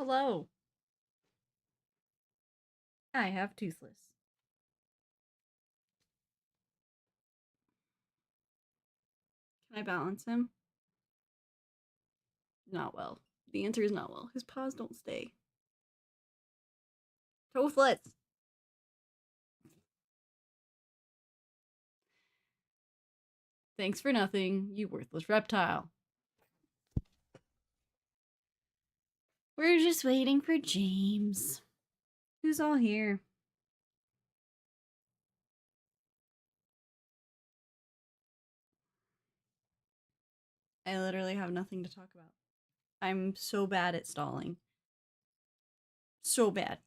Hello. I have Toothless. Can I balance him? Not well. The answer is not well. His paws don't stay. Toothless! Thanks for nothing, you worthless reptile. We're just waiting for James. Who's all here? I literally have nothing to talk about. I'm so bad at stalling. So bad.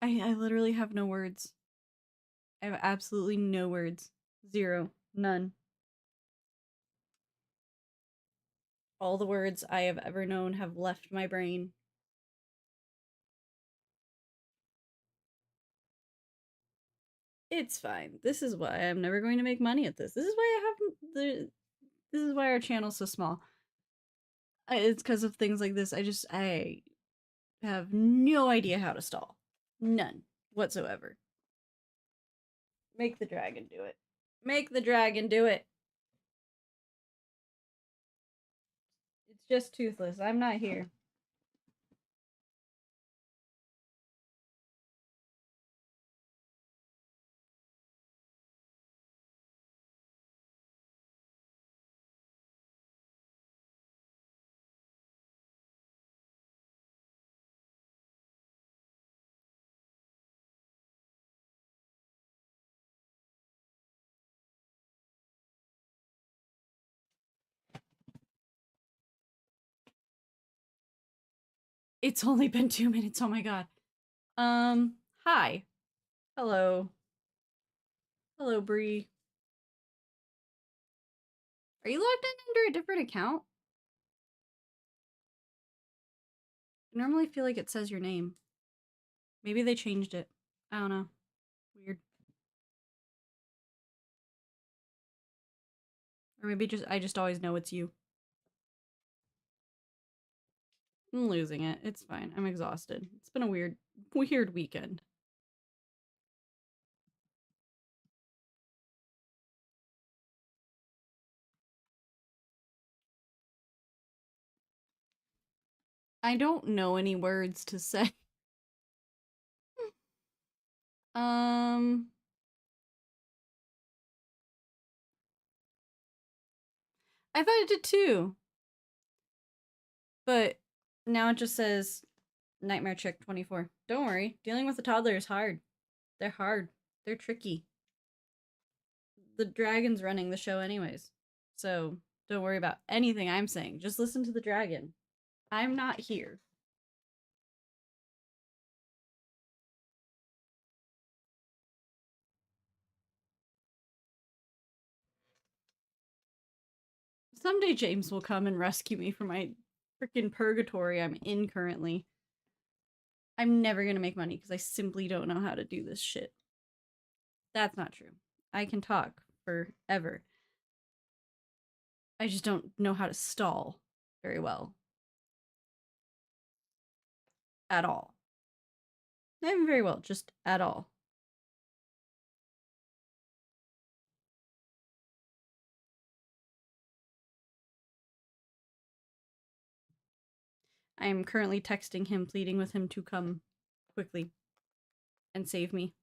I literally have no words. I have absolutely no words. Zero. None. All the words I have ever known have left my brain. It's fine. This is why I'm never going to make money at this. This is why I have the. This is why our channel's so small. It's because of things like this. I have no idea how to stall. None whatsoever. Make the dragon do it. Make the dragon do it. It's just Toothless. I'm not here. It's only been 2 minutes. Oh my god. Hi. Hello. Hello, Bree. Are you logged in under a different account? I normally feel like it says your name. Maybe they changed it. I don't know. Weird. Or maybe I just always know it's you. I'm losing it. It's fine. I'm exhausted. It's been a weird weekend. I don't know any words to say. I thought it did too. But now it just says Nightmare Chick 24. Don't worry. Dealing with a toddler is hard. They're hard. They're tricky. The dragon's running the show anyways. So don't worry about anything I'm saying. Just listen to the dragon. I'm not here. Someday James will come and rescue me from my freaking purgatory I'm in currently. I'm never gonna make money because I simply don't know how to do this shit. That's not true. I can talk forever. I just don't know how to stall very well. At all. Not even very well, just at all. I am currently texting him, pleading with him to come quickly and save me.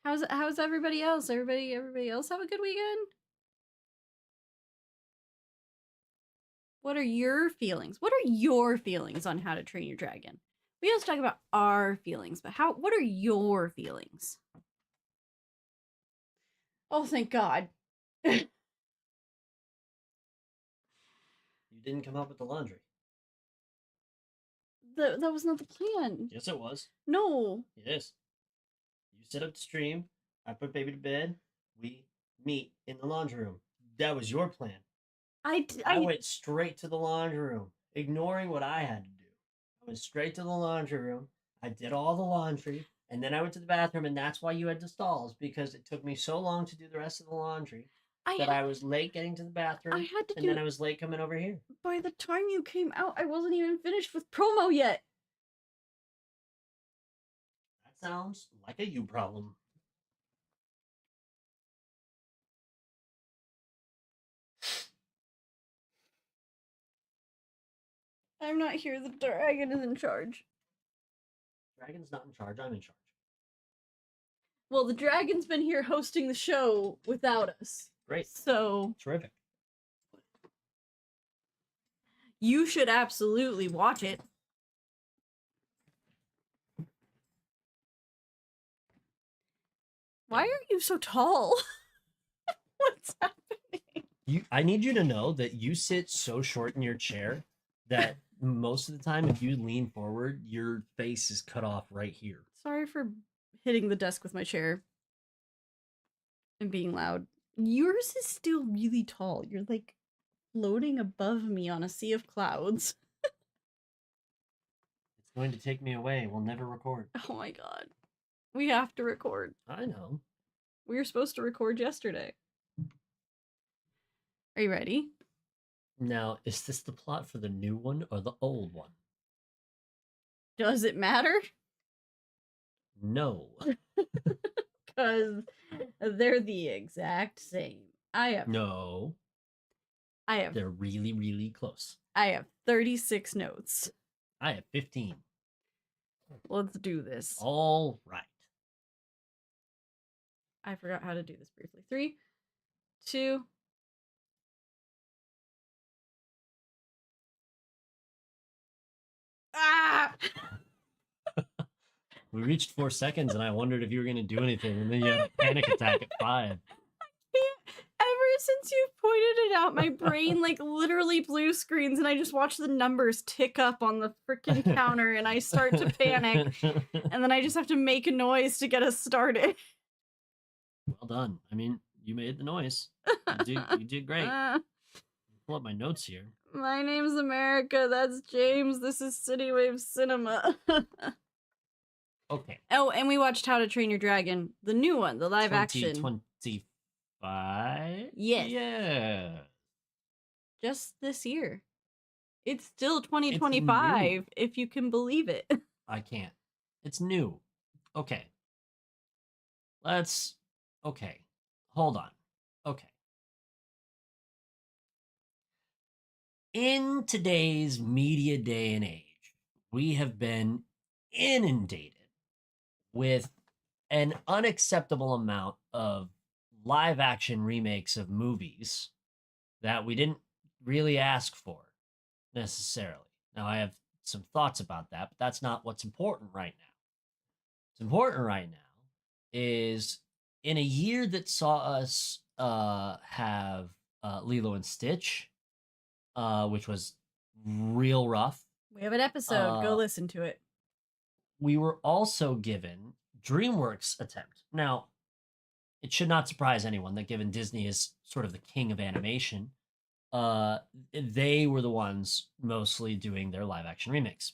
How's everybody else? Everybody else have a good weekend? What are your feelings? What are your feelings on How to Train Your Dragon? We always talk about our feelings, but what are your feelings? Oh, thank God. You didn't come up with the laundry. That was not the plan. Yes, it was. No. Yes. You set up the stream. I put baby to bed. We meet in the laundry room. That was your plan. I went straight to the laundry room, ignoring what I had to do. I went straight to the laundry room. I did all the laundry, and then I went to the bathroom, and that's why you had the stalls, because it took me so long to do the rest of the laundry that I was late getting to the I bathroom, had to and then I was late coming over here. By the time you came out, I wasn't even finished with promo yet. That sounds like a you problem. I'm not here. The dragon is in charge. Dragon's not in charge. I'm in charge. Well, the dragon's been here hosting the show without us. Great. So terrific. You should absolutely watch it. Why are you so tall? What's happening? I need you to know that you sit so short in your chair that most of the time, if you lean forward, your face is cut off right here. Sorry for hitting the desk with my chair and being loud. Yours is still really tall. You're like floating above me on a sea of clouds. It's going to take me away. We'll never record. Oh my god. We have to record. I know. We were supposed to record yesterday. Are you ready? Now, is this the plot for the new one or the old one? Does it matter? No. Because they're the exact same. No. They're really, really close. I have 36 notes. I have 15. Let's do this. All right. I forgot how to do this briefly. 3, 2. Ah! We reached 4 seconds, and I wondered if you were going to do anything, and then you had a panic attack at 5. Ever since you pointed it out, my brain like literally blue screens, and I just watch the numbers tick up on the freaking counter, and I start to panic, and then I just have to make a noise to get us started. Well done. I mean, you made the noise. You did great. Pull up my notes here. My name's America. That's James. This is CityWavesCinema. Okay. Oh, and we watched How to Train Your Dragon, the new one, the live action. 2025? Yes. Yeah. Just this year. It's still 2025, if you can believe it. I can't. It's new. Okay. Okay. Hold on. Okay. In today's media day and age, we have been inundated with an unacceptable amount of live action remakes of movies that we didn't really ask for necessarily. Now, I have some thoughts about that, but that's not what's important right now. What's important right now is in a year that saw us have Lilo and Stitch, which was real rough. We have an episode. Go listen to it. We were also given DreamWorks' attempt. Now, it should not surprise anyone that given Disney is sort of the king of animation, they were the ones mostly doing their live action remakes.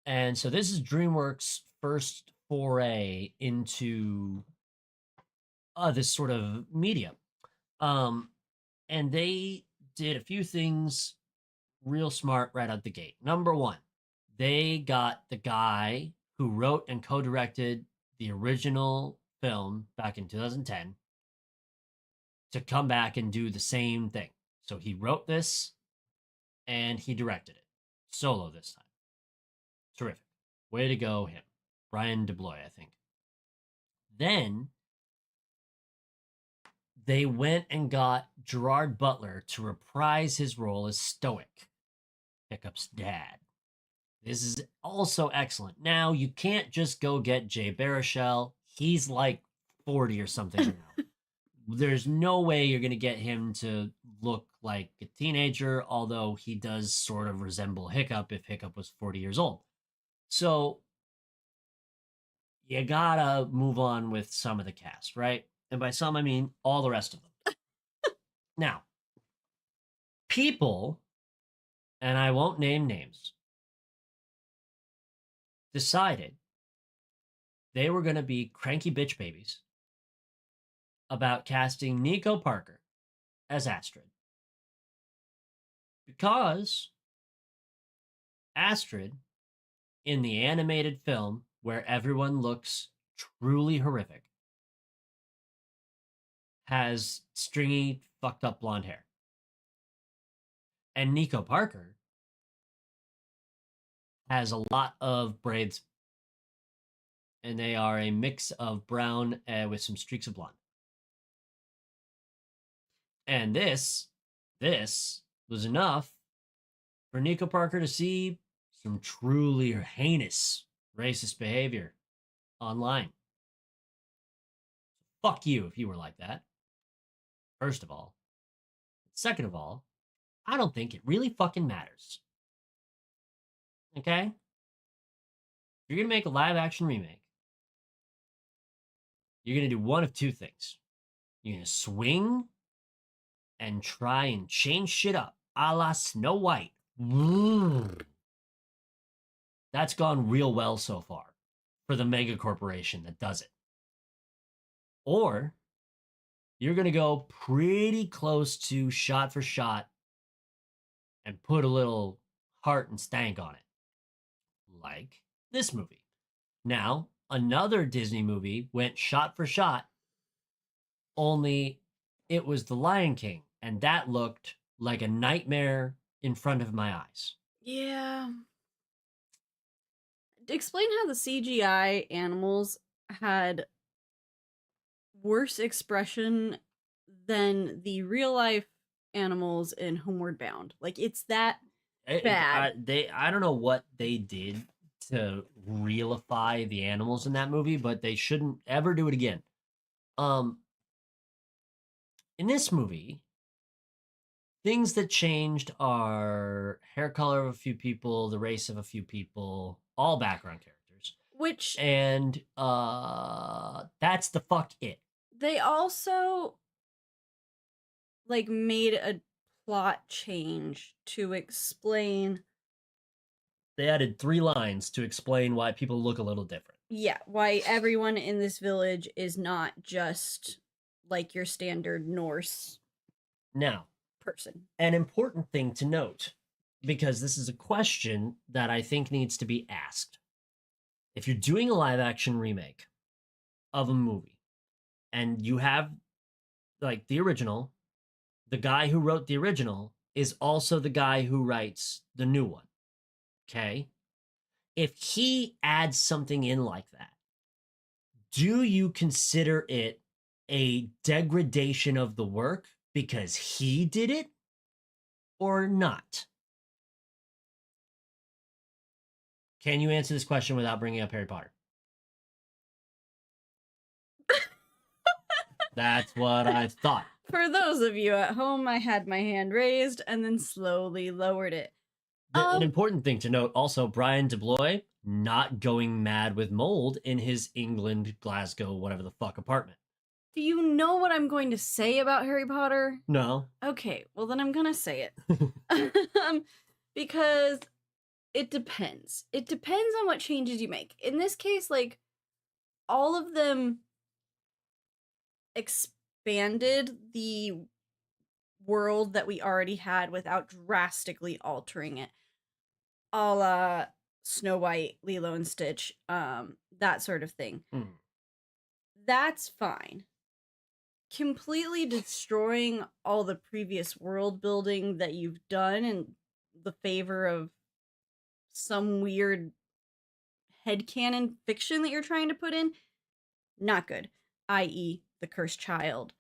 And so this is DreamWorks' first foray into this sort of media. And they did a few things real smart right out the gate. Number one, they got the guy who wrote and co-directed the original film back in 2010 to come back and do the same thing. So he wrote this and he directed it solo this time. Terrific. Way to go, him. Brian DeBloy, I think. Then they went and got Gerard Butler to reprise his role as Stoic, Hiccup's dad. This is also excellent. Now, you can't just go get Jay Baruchel. He's like 40 or something now. There's no way you're going to get him to look like a teenager, although he does sort of resemble Hiccup if Hiccup was 40 years old. So you gotta move on with some of the cast, right? And by some, I mean all the rest of them. Now, People, and I won't name names, decided they were going to be cranky bitch babies about casting Nico Parker as Astrid. Because Astrid, in the animated film where everyone looks truly horrific, has stringy, fucked up blonde hair. And Nico Parker has a lot of braids, and they are a mix of brown with some streaks of blonde. And this was enough for Nico Parker to see some truly heinous racist behavior online. Fuck you if you were like that. First of all. Second of all, I don't think it really fucking matters. Okay? If you're gonna make a live action remake, you're gonna do one of two things. You're gonna swing and try and change shit up, a la Snow White. That's gone real well so far for the mega corporation that does it. Or you're going to go pretty close to shot for shot and put a little heart and stank on it, like this movie. Now, another Disney movie went shot for shot, only it was The Lion King, and that looked like a nightmare in front of my eyes. Yeah. Explain how the CGI animals had worse expression than the real life animals in Homeward Bound. Like, it's that bad. I don't know what they did to realify the animals in that movie, but they shouldn't ever do it again. In this movie, things that changed are hair color of a few people, the race of a few people, all background characters. Which, and that's the fuck it. They also like made a plot change to explain. They added 3 lines to explain why people look a little different. Yeah, why everyone in this village is not just like your standard Norse now person. An important thing to note, because this is a question that I think needs to be asked. If you're doing a live action remake of a movie and you have like the original, the guy who wrote the original is also the guy who writes the new one. Okay? If he adds something in like that, do you consider it a degradation of the work because he did it or not? Can you answer this question without bringing up Harry Potter? That's what I thought. For those of you at home, I had my hand raised and then slowly lowered it. An important thing to note also, Brian DeBlois not going mad with mold in his England, Glasgow, whatever the fuck apartment. Do you know what I'm going to say about Harry Potter? No. Okay, well then I'm gonna say it. Because it depends. It depends on what changes you make. In this case, like, all of them expanded the world that we already had without drastically altering it. A la Snow White, Lilo and Stitch, that sort of thing. That's fine. Completely destroying all the previous world building that you've done in the favor of some weird headcanon fiction that you're trying to put in, not good. I.e., the cursed child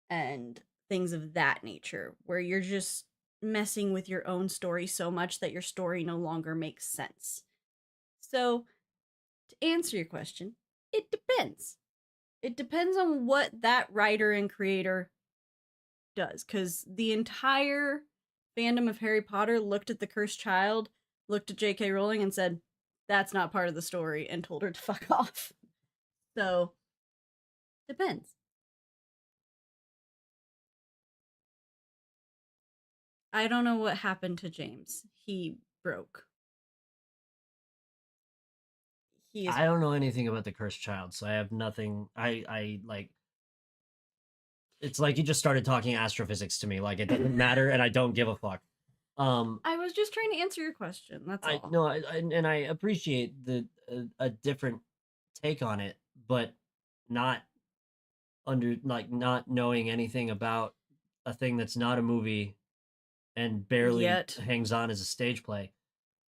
and things of that nature, where you're just messing with your own story so much that your story no longer makes sense. So, to answer your question, it depends. It depends on what that writer and creator does, because the entire fandom of Harry Potter looked at the cursed child, looked at J.K. Rowling and said, that's not part of the story, and told her to fuck off. So, depends. I don't know what happened to James. He broke. He is I don't know anything about the cursed child, so I have nothing. I like. It's like you just started talking astrophysics to me. Like it doesn't matter, and I don't give a fuck. I was just trying to answer your question. That's I all. no, and I appreciate the a different take on it, but not not knowing anything about a thing that's not a movie and barely Yet. hangs on as a stage play.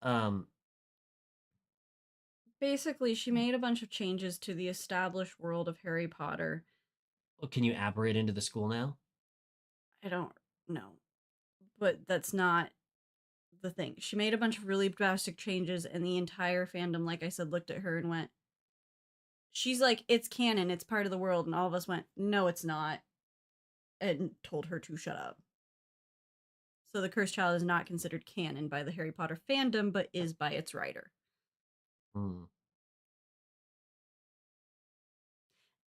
Um, Basically, she made a bunch of changes to the established world of Harry Potter. can you apparate into the school now? I don't know. But that's not the thing. She made a bunch of really drastic changes, and the entire fandom, like I said, looked at her and went, she's like, it's canon, it's part of the world. And all of us went, no, it's not. And told her to shut up. So the Cursed Child is not considered canon by the Harry Potter fandom, but is by its writer. Hmm.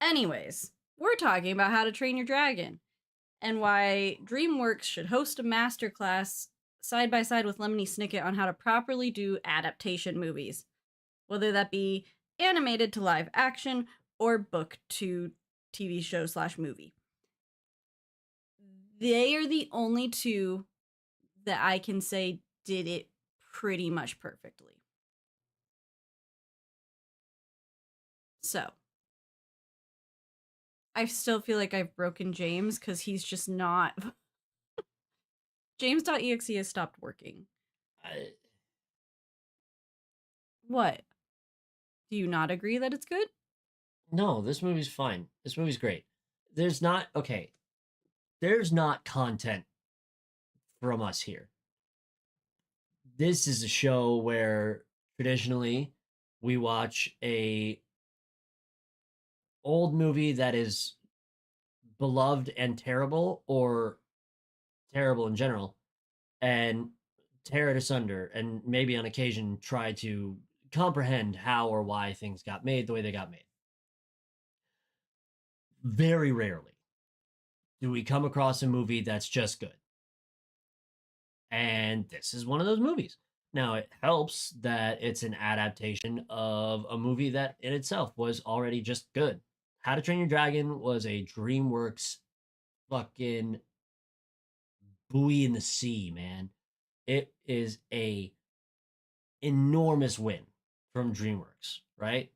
Anyways, we're talking about How to Train Your Dragon and why DreamWorks should host a masterclass side by side with Lemony Snicket on how to properly do adaptation movies, whether that be animated to live action or book to TV show / movie. They are the only two that I can say did it pretty much perfectly. So, I still feel like I've broken James because he's just not. James.exe has stopped working. I, What? Do you not agree that it's good? no, this movie's fine. This movie's great. There's not okay. There's not content from us here. This is a show where traditionally we watch a old movie that is beloved and terrible or terrible in general and tear it asunder and maybe on occasion try to comprehend how or why things got made the way they got made. Very rarely do we come across a movie that's just good. And this is one of those movies. Now, it helps that it's an adaptation of a movie that in itself was already just good. How to Train Your Dragon was a DreamWorks fucking buoy in the sea, man. It is a enormous win from DreamWorks, right?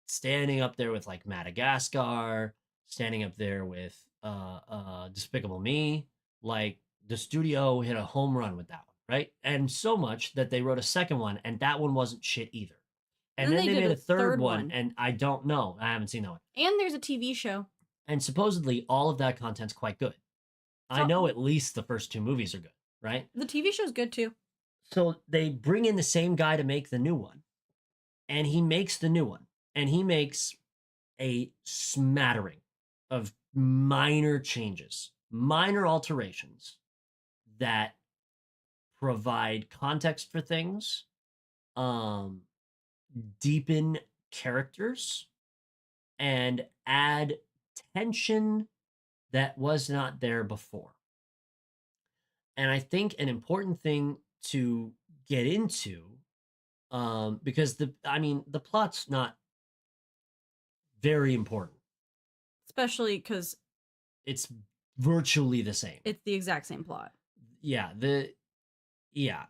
Standing up there with like Madagascar, standing up there with Despicable Me, like the studio hit a home run with that one, right? And so much that they wrote a second one, and that one wasn't shit either. And Then then they they did made a a third third one, one. and I don't know. I haven't seen that one. And there's a TV show. And supposedly all of that content's quite good. I So know at least the first two movies are good, right? the TV show's good too. So they bring in the same guy to make the new one, and he makes the new one, and he makes a smattering of minor changes, minor alterations that provide context for things, um, deepen characters, and add tension that was not there before. And I think an important thing to get into, because the plot's not very important. Especially because It's virtually the same. it's the exact same plot. Yeah, yeah.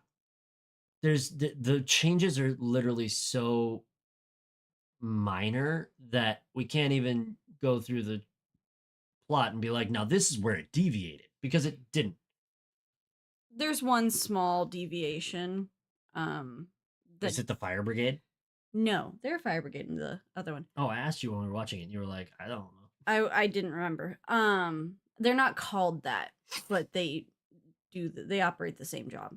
There's the changes are literally so minor that we can't even go through the plot and be like, now this is where it deviated because it didn't. There's one small deviation. Is it the fire brigade? No, they're Fire Brigade in the other one. Oh, I asked you when we were watching it, and you were like, I don't know. I didn't remember. They're not called that, but they they operate the same job.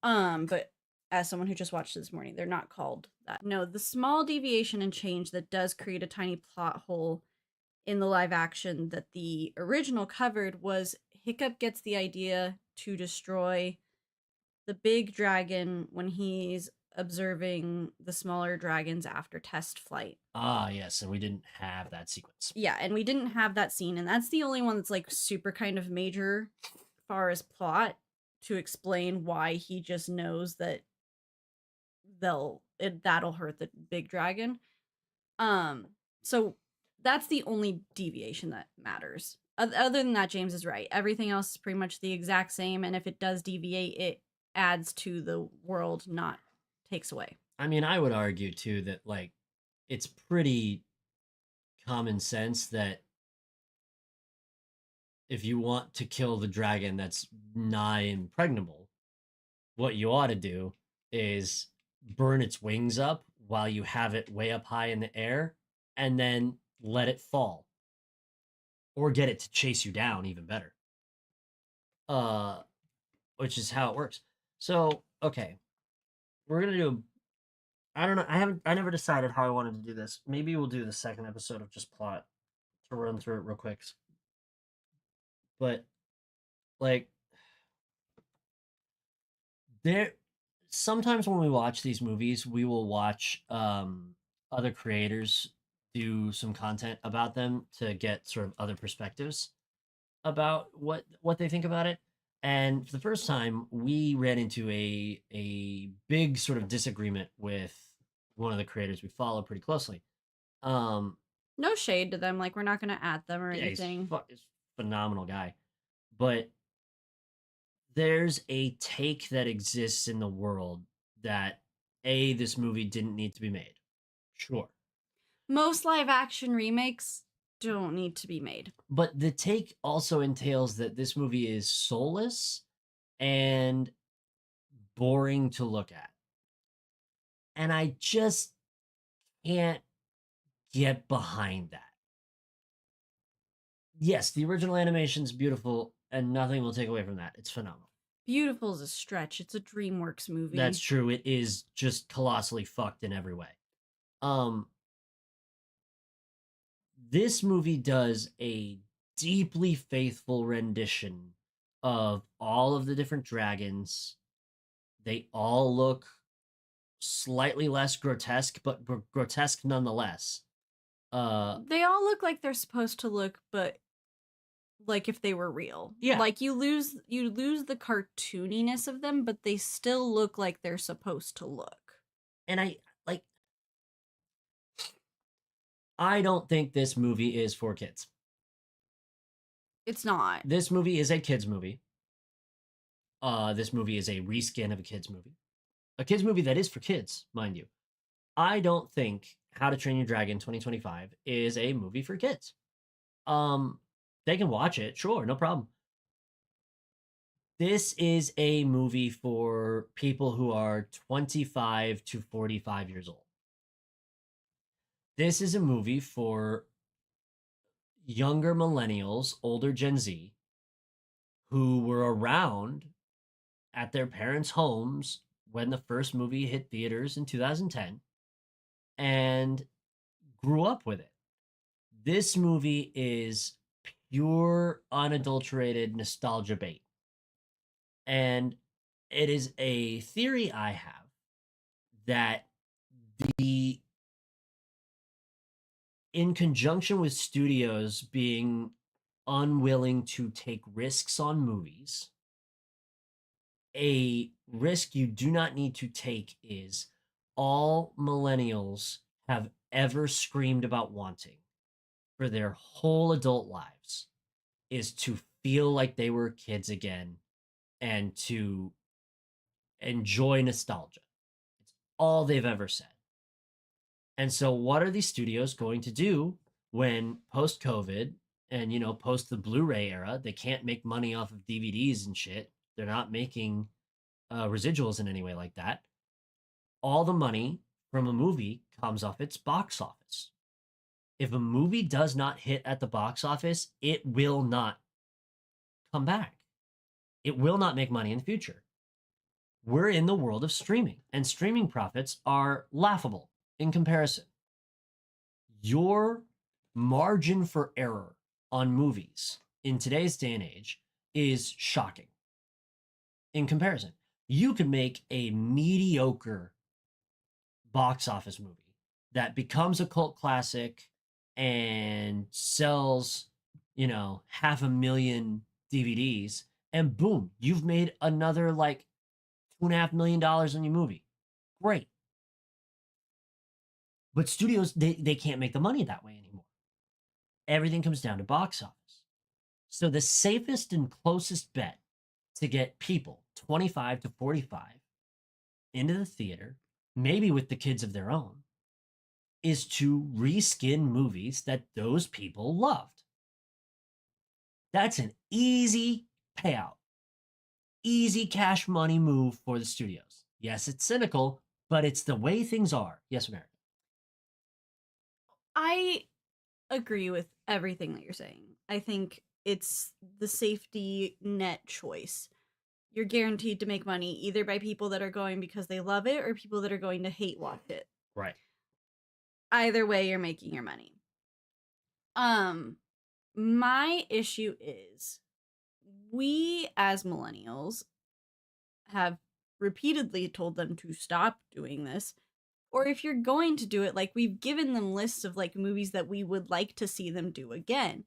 But as someone who just watched it this morning, they're not called that. No, the small deviation and change that does create a tiny plot hole in the live action that the original covered was Hiccup gets the idea to destroy the big dragon when he's observing the smaller dragons after test flight. Ah, yes, and we didn't have that sequence. Yeah, and we didn't have that scene, and that's the only one that's like super kind of major as far as plot to explain why he just knows that that'll hurt the big dragon. Um, so that's the only deviation that matters. Other than that, James is right. Everything else is pretty much the exact same, and if it does deviate, it adds to the world, not takes away. I mean, I would argue too that like it's pretty common sense that if you want to kill the dragon that's nigh impregnable, what you ought to do is burn its wings up while you have it way up high in the air and then let it fall or get it to chase you down even better. Which is how it works. So, okay. We're going to do I don't know. I never decided how I wanted to do this. Maybe we'll do the second episode of just plot to run through it real quick. But like there sometimes when we watch these movies, we will watch other creators do some content about them to get sort of other perspectives about what they think about it. And for the first time, we ran into a big sort of disagreement with one of the creators we follow pretty closely. Um, No shade to them, like we're not gonna at them or yeah, anything. he's a phenomenal guy, but there's a take that exists in the world that this movie didn't need to be made. Sure. Most live action remakes don't need to be made. But the take also entails that this movie is soulless and boring to look at. And I just can't get behind that. Yes, the original animation's beautiful and nothing will take away from that. It's phenomenal. Beautiful is a stretch. It's a DreamWorks movie. That's true. It is just colossally fucked in every way. This movie does a deeply faithful rendition of all of the different dragons. They all look slightly less grotesque, but grotesque nonetheless. They all look like they're supposed to look, but like if they were real. Yeah. Like you lose the cartooniness of them, but they still look like they're supposed to look. And I don't think this movie is for kids. It's not. This movie is a kids movie. This movie is a reskin of a kids movie. A kids movie that is for kids, mind you. I don't think How to Train Your Dragon 2025 is a movie for kids. They can watch it, sure, no problem. This is a movie for people who are 25 to 45 years old. This is a movie for younger millennials, older Gen Z, who were around at their parents' homes when the first movie hit theaters in 2010 and grew up with it. This movie is pure, unadulterated nostalgia bait. And it is a theory I have that in conjunction with studios being unwilling to take risks on movies, a risk you do not need to take is all millennials have ever screamed about wanting for their whole adult lives is to feel like they were kids again and to enjoy nostalgia. It's all they've ever said. And so what are these studios going to do when post COVID and post the Blu-ray era, they can't make money off of DVDs and shit. They're not making residuals in any way like that. All the money from a movie comes off its box office. If a movie does not hit at the box office, it will not come back. It will not make money in the future. We're in the world of streaming, and streaming profits are laughable in comparison. Your margin for error on movies in today's day and age is shocking. In comparison, you could make a mediocre box office movie that becomes a cult classic and sells, 500,000 DVDs and boom, you've made another like $2.5 million on your movie. Great. But studios, they can't make the money that way anymore. Everything comes down to box office. So the safest and closest bet to get people 25 to 45 into the theater, maybe with the kids of their own, is to reskin movies that those people loved. That's an easy payout, easy cash money move for the studios. Yes, it's cynical, but it's the way things are. Yes, America. I agree with everything that you're saying. I think it's the safety net choice. You're guaranteed to make money either by people that are going because they love it or people that are going to hate watch it. Right. Either way, you're making your money. My issue is we as millennials have repeatedly told them to stop doing this. Or if you're going to do it, like we've given them lists of like movies that we would like to see them do again.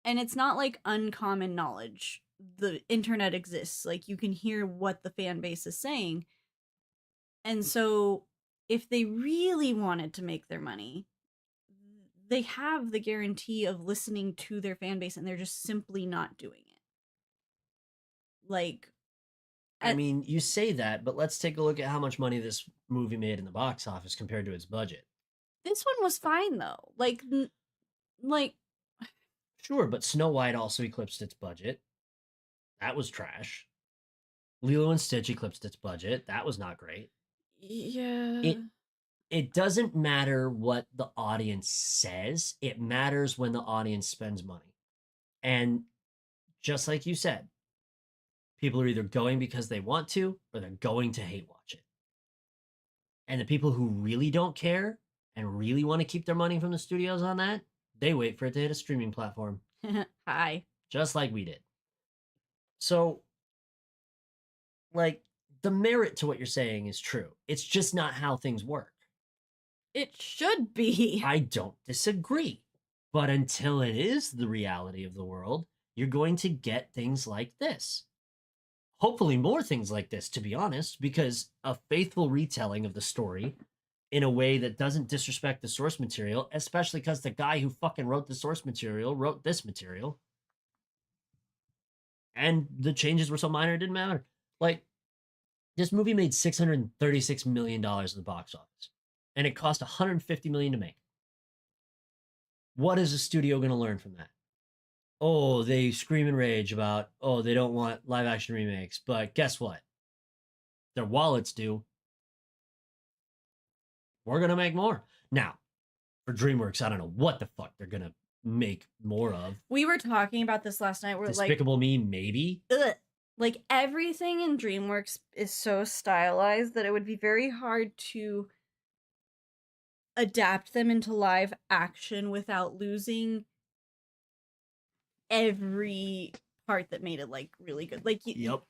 And it's not like uncommon knowledge. The internet exists. Like you can hear what the fan base is saying. And so if they really wanted to make their money, they have the guarantee of listening to their fan base and they're just simply not doing it. Like, I mean, you say that, but let's take a look at how much money this movie made in the box office compared to its budget. This one was fine though. Like Sure, but Snow White also eclipsed its budget. That was trash. Lilo and Stitch eclipsed its budget. That was not great. yeah. It doesn't matter what the audience says. It matters when the audience spends money. And just like you said, people are either going because they want to or they're going to hate watch it. And the people who really don't care and really want to keep their money from the studios on that, they wait for it to hit a streaming platform. Hi. Just like we did. So, like, the merit to what you're saying is true. It's just not how things work. It should be. I don't disagree. But until it is the reality of the world, you're going to get things like this. Hopefully, more things like this, to be honest, because a faithful retelling of the story in a way that doesn't disrespect the source material, especially because the guy who fucking wrote the source material wrote this material. And the changes were so minor, it didn't matter. Like, this movie made $636 million in the box office, and it cost $150 million to make. What is a studio going to learn from that? Oh, they scream and rage about, oh, they don't want live action remakes. But guess what? Their wallets do. We're going to make more. Now, for DreamWorks, I don't know what the fuck they're going to make more of. We were talking about this last night. We're Despicable Me, maybe? Ugh. Like, everything in DreamWorks is so stylized that it would be very hard to adapt them into live action without losing every part that made it like really good. Like, Yep.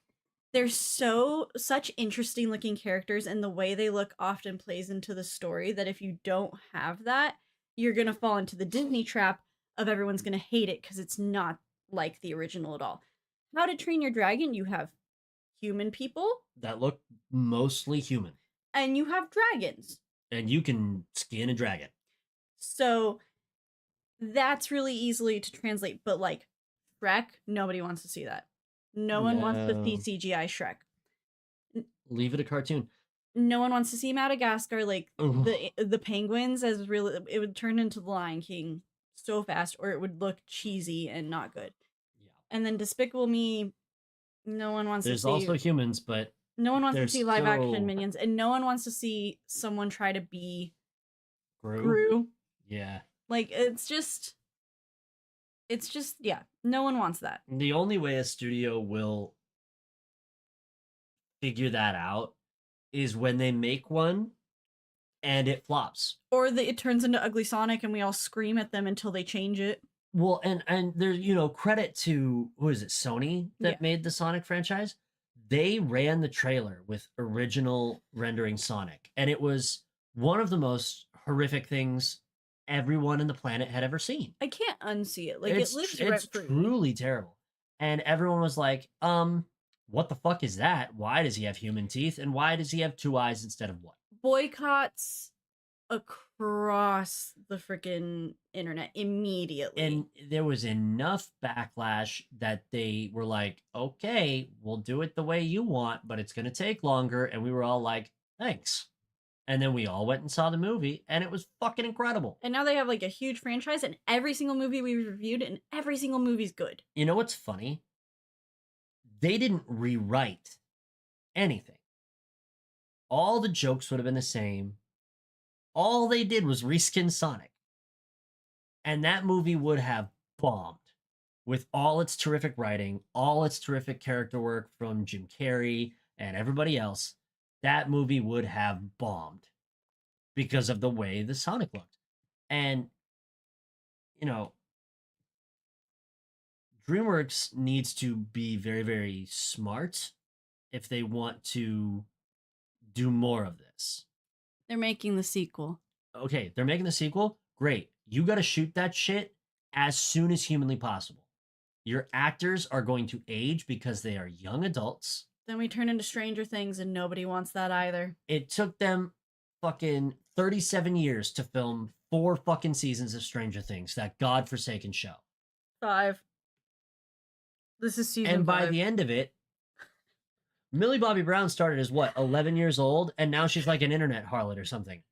They're such interesting looking characters, and the way they look often plays into the story that if you don't have that, you're gonna fall into the Disney trap of everyone's gonna hate it because it's not like the original at all. How to Train Your Dragon, you have human people That look mostly human. and you have dragons. And you can skin a dragon. So that's really easily to translate, but like Shrek, nobody wants to see that. No one wants to see CGI Shrek. Leave it a cartoon. No one wants to see Madagascar. Like Ugh. the penguins, as really it would turn into the Lion King so fast, or it would look cheesy and not good. Yeah. And then Despicable Me, no one wants There's to see. also humans, but no one wants to see live so- action Minions, and no one wants to see someone try to be Gru. Gru. Yeah. Like it's just yeah. No one wants that. The only way a studio will figure that out is when they make one and it flops. Or it turns into Ugly Sonic and we all scream at them until they change it. Well, and there's, credit to, who is it, Sony that made the Sonic franchise? They ran the trailer with original rendering Sonic, and it was one of the most horrific things everyone on the planet had ever seen. I can't unsee it. Like It's it lives it's rent free. truly terrible. And everyone was like, what the fuck is that? Why does he have human teeth? And why does he have two eyes instead of one? Boycotts across the freaking internet immediately. And there was enough backlash that they were like, okay, we'll do it the way you want, but it's going to take longer. And we were all like, thanks. And then we all went and saw the movie, and it was fucking incredible. And now they have like a huge franchise, and every single movie we've reviewed, and every single movie's good. You know what's funny? They didn't rewrite anything. All the jokes would have been the same. All they did was reskin Sonic. And that movie would have bombed with all its terrific writing, all its terrific character work from Jim Carrey and everybody else. That movie would have bombed because of the way the Sonic looked. And, you know, DreamWorks needs to be very, very smart if they want to do more of this. They're making the sequel. Okay, they're making the sequel. Great. You got to shoot that shit as soon as humanly possible. Your actors are going to age because they are young adults. Then we turn into Stranger Things, and nobody wants that either. It took them fucking 37 years to film 4 fucking seasons of Stranger Things, that godforsaken show. 5. This is season 5. And by the end of it, Millie Bobby Brown started as what, 11 years old, and now she's like an internet harlot or something.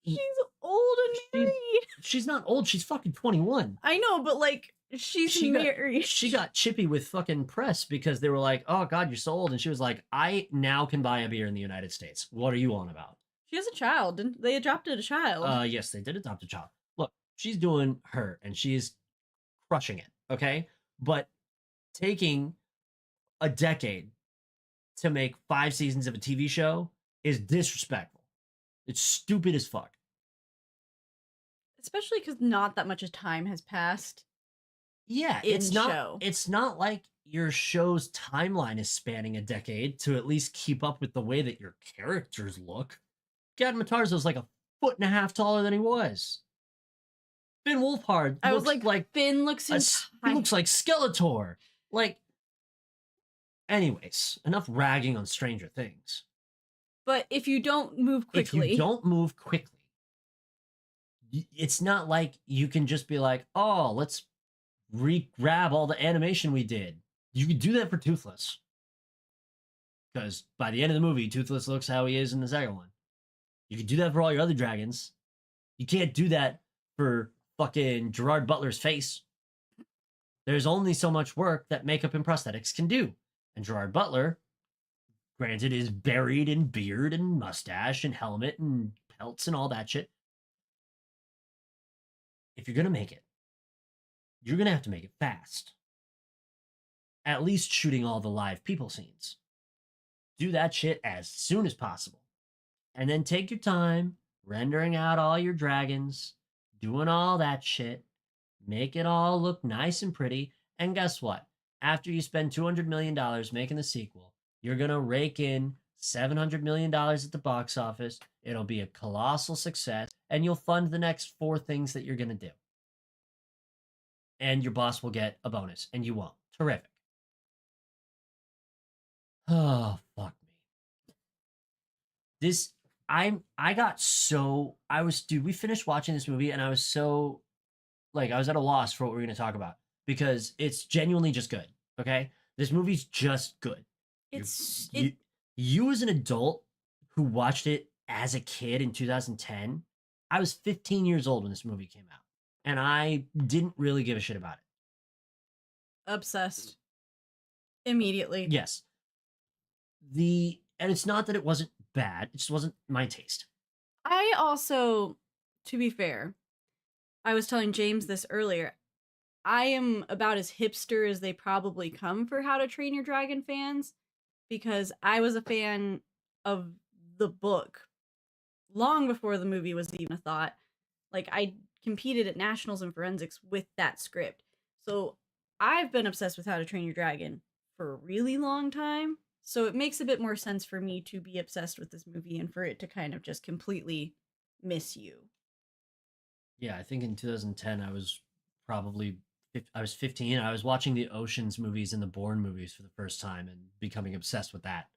She's old and married. She's not old. She's fucking 21. I know, but like she married. She got chippy with fucking press because they were like, "Oh God, you're so old," and she was like, "I now can buy a beer in the United States. What are you on about?" She has a child. Didn't they adopted a child? Yes, they did adopt a child. Look, she's doing her, and she's crushing it. Okay, but taking a decade to make 5 seasons of a TV show is disrespectful. It's stupid as fuck. Especially because not that much of time has passed. Yeah, it's not like your show's timeline is spanning a decade to at least keep up with the way that your characters look. Gad Matarzo's like a 1.5 feet taller than he was. Finn Wolfhard I was looks like Finn looks he looks like Skeletor. Like, anyways, enough ragging on Stranger Things. But if you don't move quickly, it's not like you can just be like, oh, let's re-grab all the animation we did. You could do that for Toothless. Because by the end of the movie, Toothless looks how he is in the second one. You could do that for all your other dragons. You can't do that for fucking Gerard Butler's face. There's only so much work that makeup and prosthetics can do. And Gerard Butler, granted, is buried in beard and mustache and helmet and pelts and all that shit. If you're going to make it, you're going to have to make it fast. At least shooting all the live people scenes. Do that shit as soon as possible. And then take your time rendering out all your dragons, doing all that shit, make it all look nice and pretty. And guess what? After you spend $200 million making the sequel, you're going to rake in $700 million at the box office. It'll be a colossal success, and you'll fund the next 4 things that you're going to do. And your boss will get a bonus, and you won't. Terrific. Oh, fuck me. We finished watching this movie, and I was so, like, I was at a loss for what we were going to talk about, because it's genuinely just good, okay? This movie's just good. You as an adult who watched it as a kid in 2010, I was 15 years old when this movie came out, and I didn't really give a shit about it. Obsessed. Immediately. Yes. And it's not that it wasn't bad, it just wasn't my taste. I also, to be fair, I was telling James this earlier, I am about as hipster as they probably come for How to Train Your Dragon fans, because I was a fan of the book long before the movie was even a thought. Like, I competed at nationals and forensics with that script. So I've been obsessed with How to Train Your Dragon for a really long time. So it makes a bit more sense for me to be obsessed with this movie and for it to kind of just completely miss you. Yeah, I think in 2010 I was probably I was 15. I was watching the Oceans movies and the Bourne movies for the first time and becoming obsessed with that.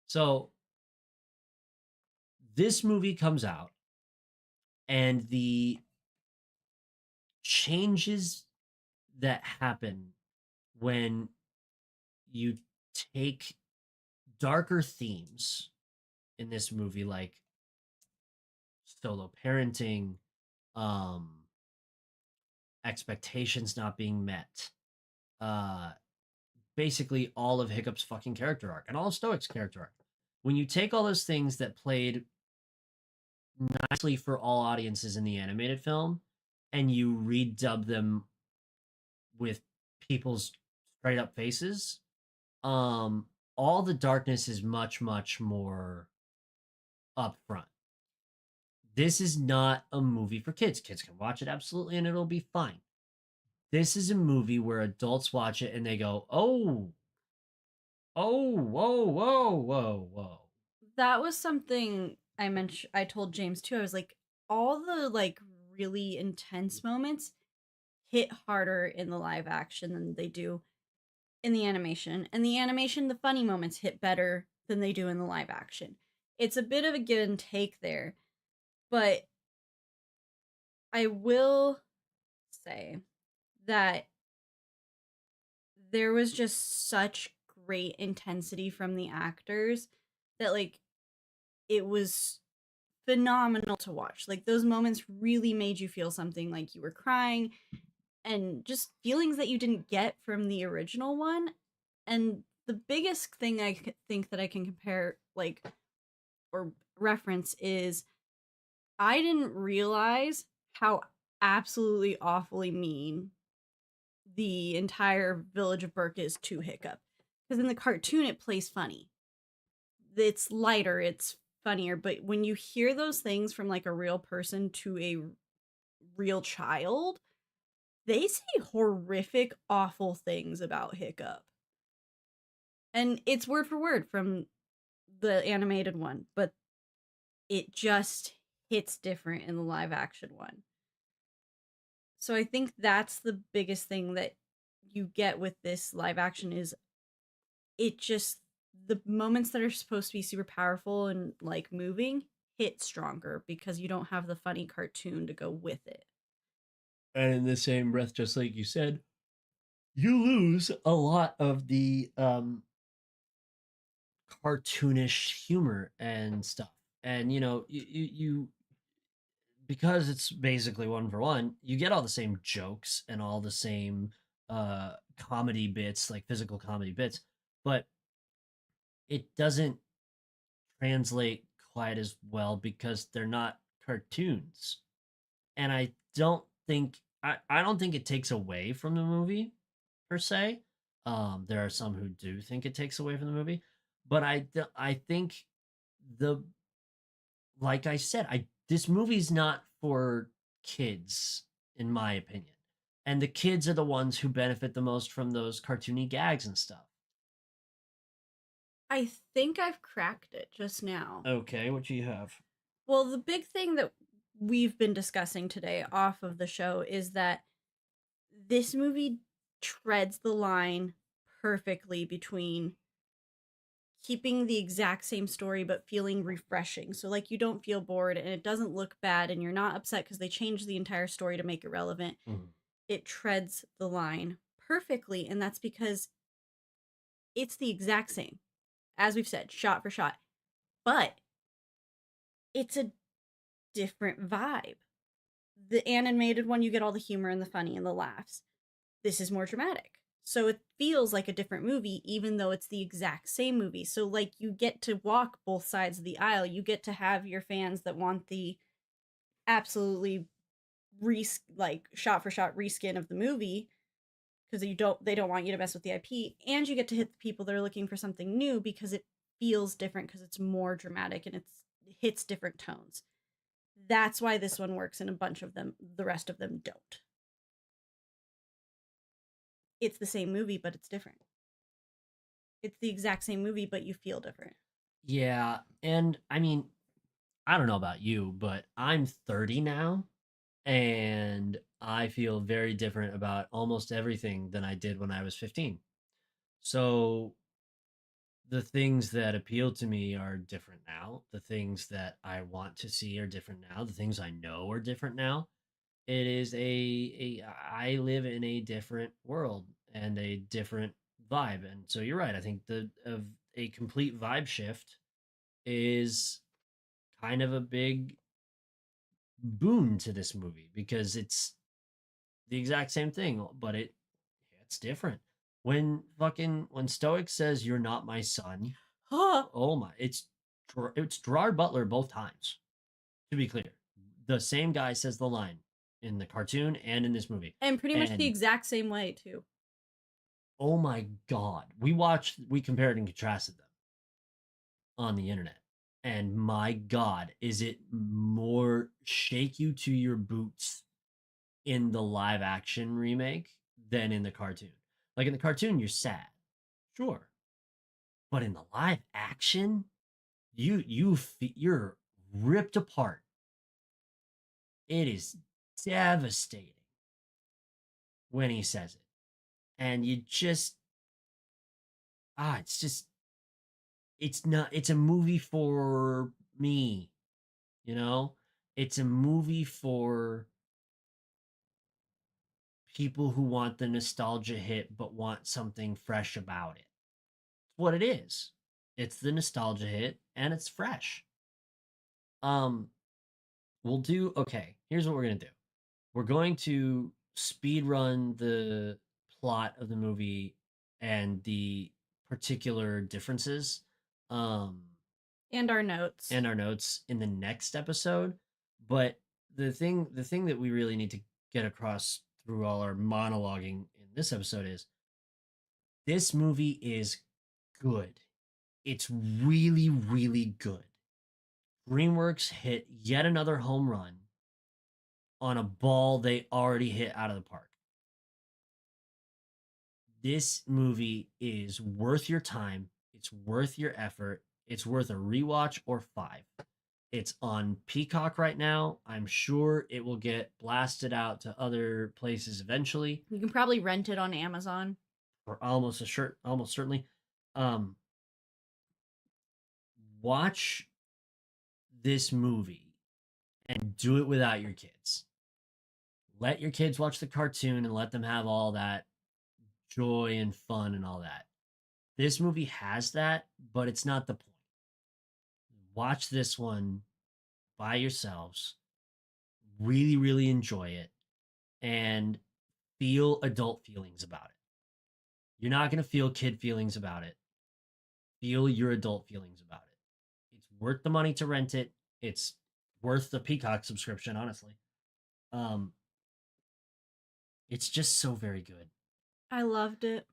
So this movie comes out, and the changes that happen when you take darker themes in this movie, like solo parenting, um, expectations not being met, uh, basically all of Hiccup's fucking character arc and all of Stoic's character arc. When you take all those things that played nicely for all audiences in the animated film and you redub them with people's straight up faces, um, all the darkness is much, much more upfront. This is not a movie for kids. Kids can watch it absolutely and it'll be fine. This is a movie where adults watch it and they go, "Oh, oh, whoa, whoa, whoa, whoa." That was something I mentioned. I told James too. I was like, all the like really intense moments hit harder in the live action than they do in the animation. And the animation, the funny moments hit better than they do in the live action. It's a bit of a give and take there, but I will say that there was just such great intensity from the actors that like it was phenomenal to watch. Like those moments really made you feel something, like you were crying and just feelings that you didn't get from the original one. And the biggest thing think that I can compare like or reference is I didn't realize how absolutely awfully mean the entire village of Burke is to Hiccup. Because in the cartoon, it plays funny. It's lighter, it's funnier. But when you hear those things from like a real person to a real child, they say horrific, awful things about Hiccup. And it's word for word from the animated one, but it just hits different in the live action one. So I think that's the biggest thing that you get with this live action is it just the moments that are supposed to be super powerful and like moving hit stronger because you don't have the funny cartoon to go with it. And in the same breath, just like you said, you lose a lot of the cartoonish humor and stuff. And you because it's basically one for one, you get all the same jokes and all the same comedy bits, like physical comedy bits, but it doesn't translate quite as well because they're not cartoons. And I don't think it takes away from the movie per se. There are some who do think it takes away from the movie, but I think the like I said, I this movie's not for kids, in my opinion. And the kids are the ones who benefit the most from those cartoony gags and stuff. I think I've cracked it just now. Okay, what do you have? Well, the big thing that we've been discussing today off of the show is that this movie treads the line perfectly between keeping the exact same story but feeling refreshing. So like you don't feel bored and it doesn't look bad and you're not upset because they changed the entire story to make it relevant. Mhm. It treads the line perfectly, and that's because it's the exact same, as we've said, shot for shot. But it's a different vibe. The animated one, you get all the humor and the funny and the laughs. This is more dramatic. So it feels like a different movie, even though it's the exact same movie. So, like, you get to walk both sides of the aisle. You get to have your fans that want the absolutely like shot for shot reskin of the movie because they don't want you to mess with the IP, and you get to hit the people that are looking for something new because it feels different because it's more dramatic and it hits different tones. That's why this one works and a bunch of them the rest of them don't. It's the same movie but it's different. It's the exact same movie but you feel different. Yeah, and I mean, I don't know about you, but I'm 30 now, And I feel very different about almost everything than I did when I was 15. So the things that appeal to me are different now. The things that I want to see are different now. The things I know are different now. It is a I live in a different world and a different vibe. And so you're right. I think the of a complete vibe shift is kind of a big boon to this movie because it's the exact same thing, but it's different. When Stoic says you're not my son, oh my, it's Gerard Butler both times. To be clear, the same guy says the line in the cartoon and in this movie. And pretty much the And exact same way too. oh my god, we compared and contrasted them on the internet. And my god, is it more shake you to your boots in the live action remake than in the cartoon. Like in the cartoon, you're sad, sure, but in the live action, you're ripped apart. It is devastating when he says it, and you just it's just it's not. It's a movie for me, you know. It's a movie for people who want the nostalgia hit but want something fresh about it. What it is. It's the nostalgia hit and it's fresh. Um we'll do okay, here's what we're going to do. We're going to speed run the plot of the movie and the particular differences um And our notes. and our notes in the next episode, but the thing that we really need to get across through all our monologuing in this episode is this movie is good. It's really, really good. DreamWorks hit yet another home run on a ball they already hit out of the park. This movie is worth your time. It's worth your effort. It's worth a rewatch or five. It's on Peacock right now. I'm sure it will get blasted out to other places eventually. You can probably rent it on Amazon. Or almost certainly. Um, watch this movie and do it without your kids. Let your kids watch the cartoon and let them have all that joy and fun and all that. This movie has that, but it's not the point. Watch this one by yourselves, really, really enjoy it, and feel adult feelings about it. You're not going to feel kid feelings about it. Feel your adult feelings about it. It's worth the money to rent it. It's worth the Peacock subscription, honestly. Um, it's just so very good. I loved it.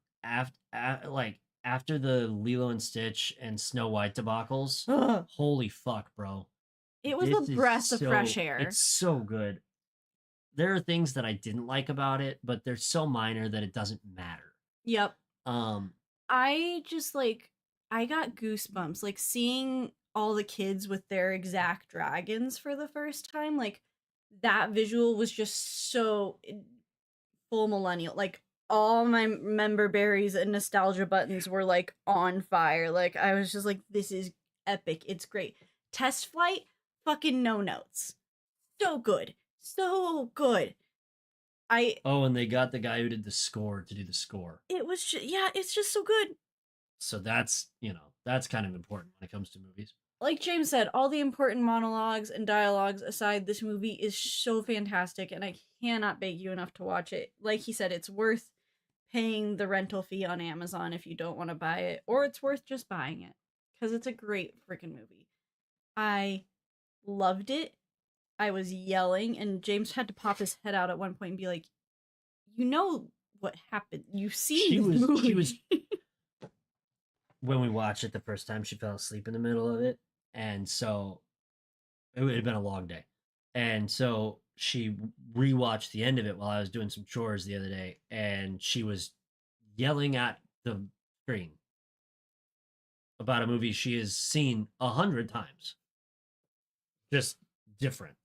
After the Lilo and Stitch and Snow White debacles, Ugh. holy fuck, bro. It was a breath of fresh air. It's so good. There are things that I didn't like about it, but they're so minor that it doesn't matter. Yep. Um, I just I got goosebumps like seeing all the kids with their exact dragons for the first time. Like that visual was just so full millennial. Like all my member berries and nostalgia buttons were like on fire. Like I was just like, this is epic. It's great. Test flight, fucking no notes. So good. So good. and they got the guy who did the score to do the score. It was just, yeah, it's just so good. So that's kind of important when it comes to movies. Like James said, all the important monologues and dialogues aside, this movie is so fantastic, and I cannot beg you enough to watch it. Like he said, it's worth paying the rental fee on Amazon if you don't want to buy it, or it's worth just buying it because it's a great freaking movie. I loved it. I was yelling, and James had to pop his head out at one point and be like, "You know what happened? You've seen this movie." She was when we watched it the first time, she fell asleep in the middle of it, and so it had been a long day, and so she rewatched the end of it while I was doing some chores the other day, and she was yelling at the screen about a movie she has seen 100 times, just different.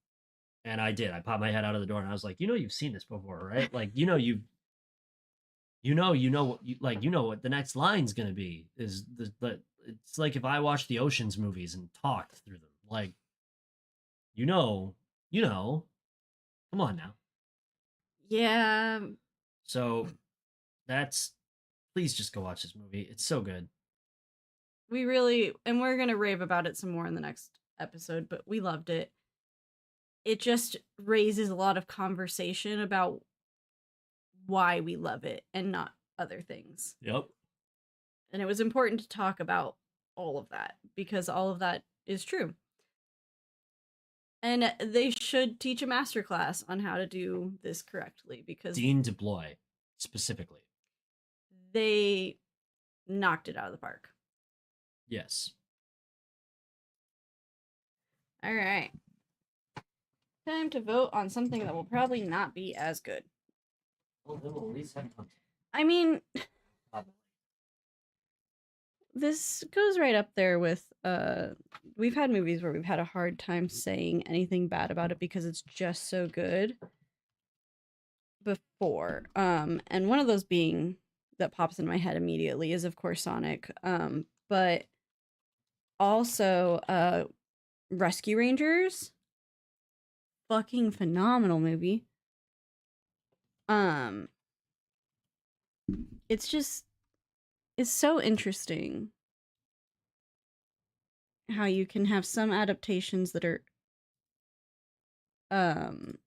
And I did. I popped my head out of the door and I was like, you've seen this before, right? Like, you know what the next line's gonna be is the it's like if I watched the Ocean's movies and talked through them. Like, you know, you know, come on now. Yeah, So that's please just go watch this movie. It's so good. we really, and we're gonna rave about it some more in the next episode, but we loved it. It just raises a lot of conversation about why we love it and not other things. Yep. And it was important to talk about all of that because all of that is true. And they should teach a masterclass on how to do this correctly because Dean DeBlois specifically. they knocked it out of the park. Yes. All right. Time to vote on something that will probably not be as good. Well, then we'll at least have fun. I mean, this goes right up there with we've had movies where we've had a hard time saying anything bad about it because it's just so good before. And one of those being that pops in my head immediately is of course Sonic. But also Rescue Rangers. Fucking phenomenal movie. It's just it's so interesting how you can have some adaptations that are um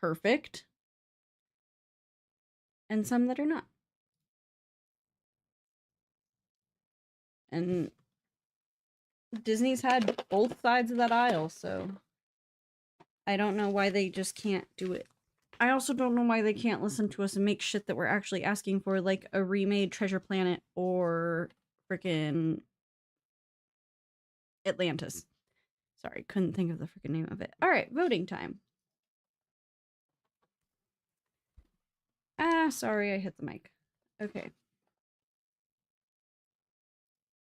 perfect and some that are not. And Disney's had both sides of that aisle, so I don't know why they just can't do it. I also don't know why they can't listen to us and make shit that we're actually asking for, like a remade Treasure Planet or frickin' Atlantis. Sorry, couldn't think of the frickin' name of it. All right, voting time. Ah, sorry, I hit the mic. Okay.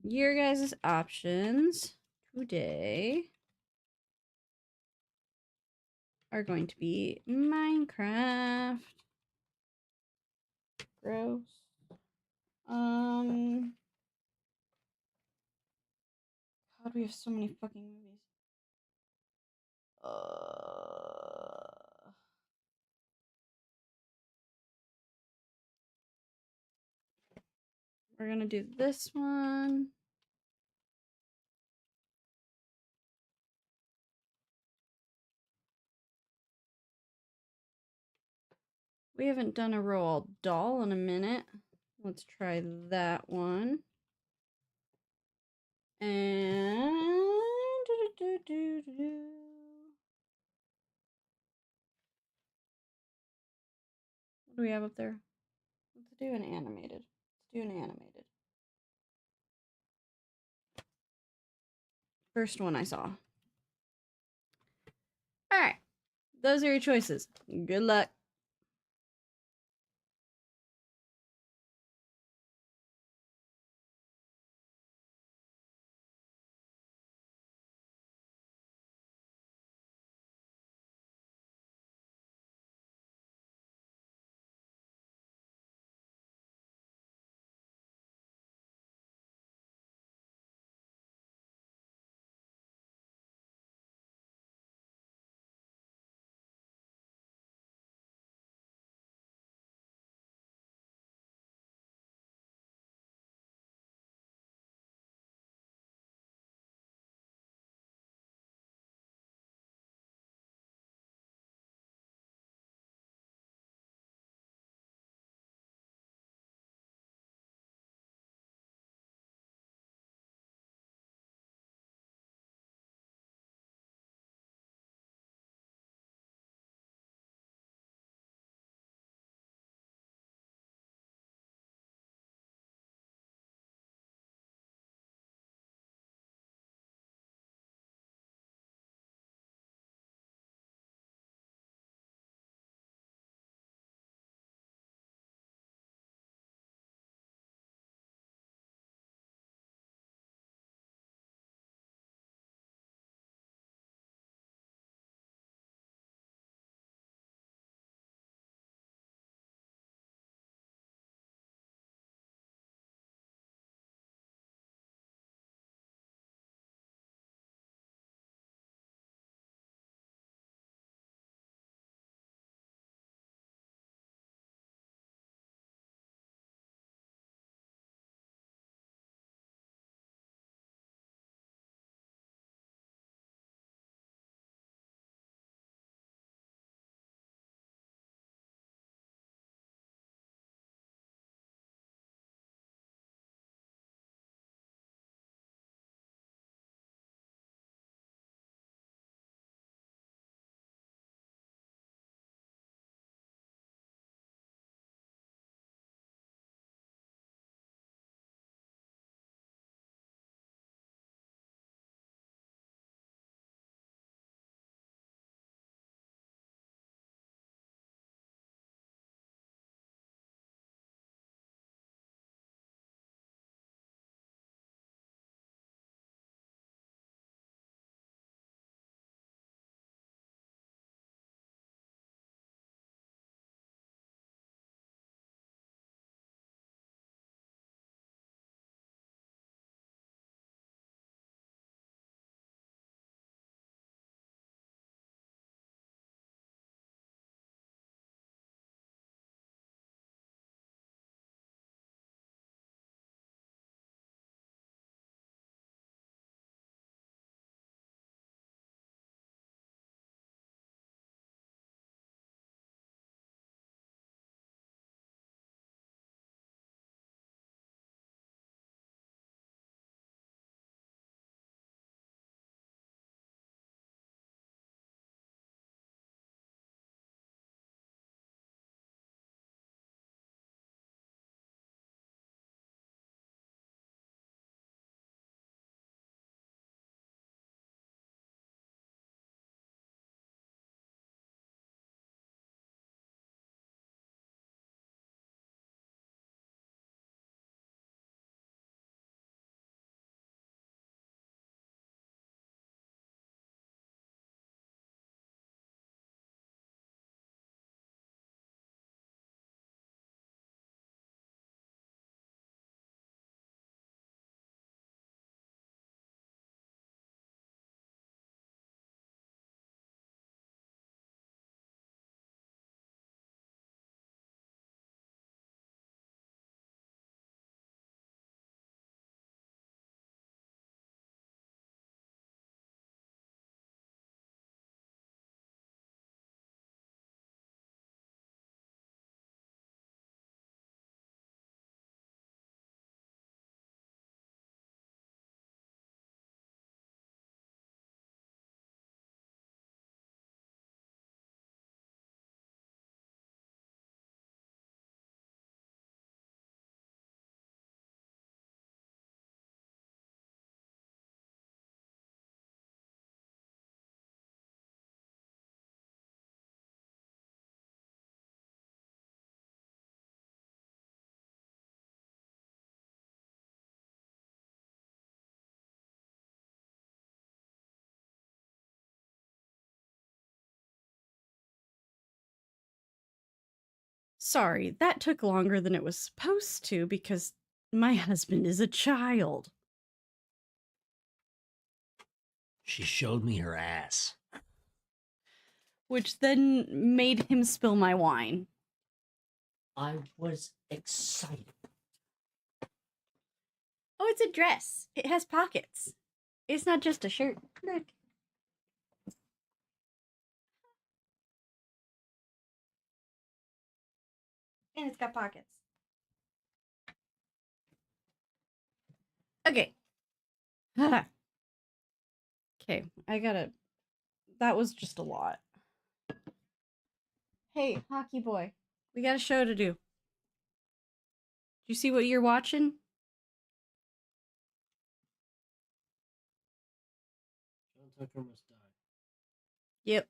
Your guys' options today are going to be Minecraft. Gross. God, we have so many fucking movies. We're gonna do this one. We haven't done a Roald Dahl in a minute. Let's try that one. And what do we have up there? Let's do an animated. Let's do an animated. First one I saw. All right. Those are your choices. Good luck. Sorry, that took longer than it was supposed to because my husband is a child. She showed me her ass. Which then made him spill my wine. I was excited. Oh, it's a dress. It has pockets. It's not just a shirt. Look. And it's got pockets. Okay. Okay, that was just a lot. Hey, hockey boy. We got a show to do. Do you see what you're watching? John Tucker must die. Yep.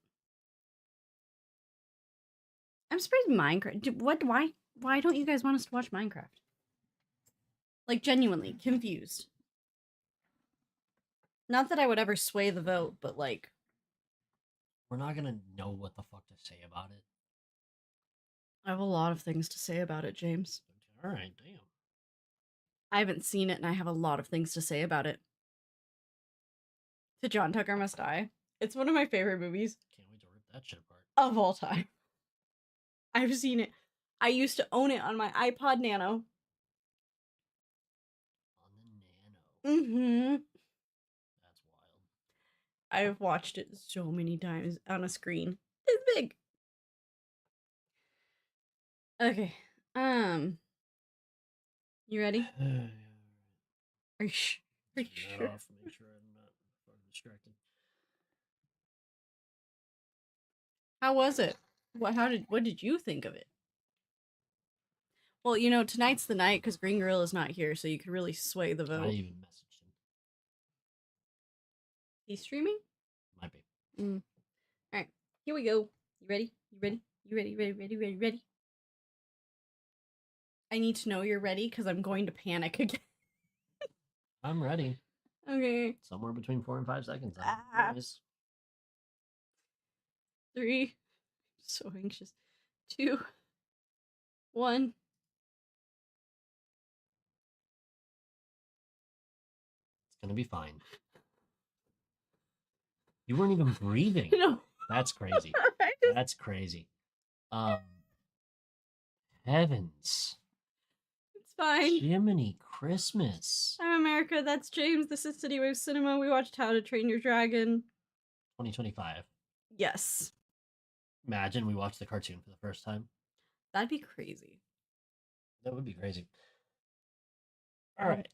I'm surprised Minecraft. Why don't you guys want us to watch Minecraft? Like, genuinely confused. Not that I would ever sway the vote, but like, We're not gonna know what the fuck to say about it. I have a lot of things to say about it, James. All right, damn. I haven't seen it and I have a lot of things to say about it. To John Tucker Must Die. It's one of my favorite movies Can't wait to rip that shit apart. of all time. I've seen it. I used to own it on my iPod Nano. On the Nano. Mm-hmm. That's wild. I've watched it so many times on a screen. It's big. Okay. You ready? Are you, are you Turn that sure? off. Make sure I'm not fucking distracted. How was it? What did you think of it? Well, you know, tonight's the night because Green Gorilla's not here, so you could really sway the I vote. even messaged him. He's streaming? Might be. Alright, here we go. You ready? You ready? You ready? Ready? I need to know you're ready because I'm going to panic again. I'm ready. Okay. Somewhere between 4 and 5 seconds. Ah. Nice. 3. So anxious. 2. 1. It's gonna be fine. You weren't even breathing. No. That's crazy. That's crazy. Heavens. It's fine. Jiminy Christmas. I'm America. That's James. This is CityWavesCinema. We watched How to Train Your Dragon. 2025. Yes. Imagine we watched the cartoon for the first time. That'd be crazy. That would be crazy. All right.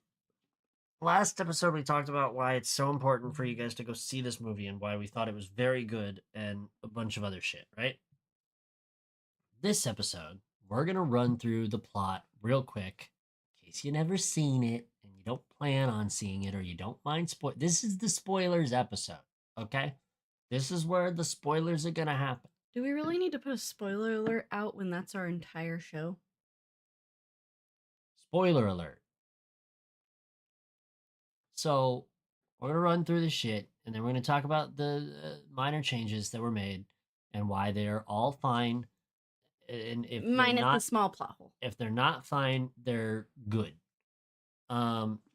Last episode, we talked about why it's so important for you guys to go see this movie and why we thought it was very good and a bunch of other shit, right? This episode, we're going to run through the plot real quick in case you never seen it and you don't plan on seeing it or you don't mind this is the spoilers episode, okay? This is where the spoilers are going to happen. Do we really need to put a spoiler alert out when that's our entire show? Spoiler alert. So, we're going to run through the shit and then we're going to talk about the minor changes that were made and why they're all fine. And if minus the small plot hole. If they're not fine, they're good.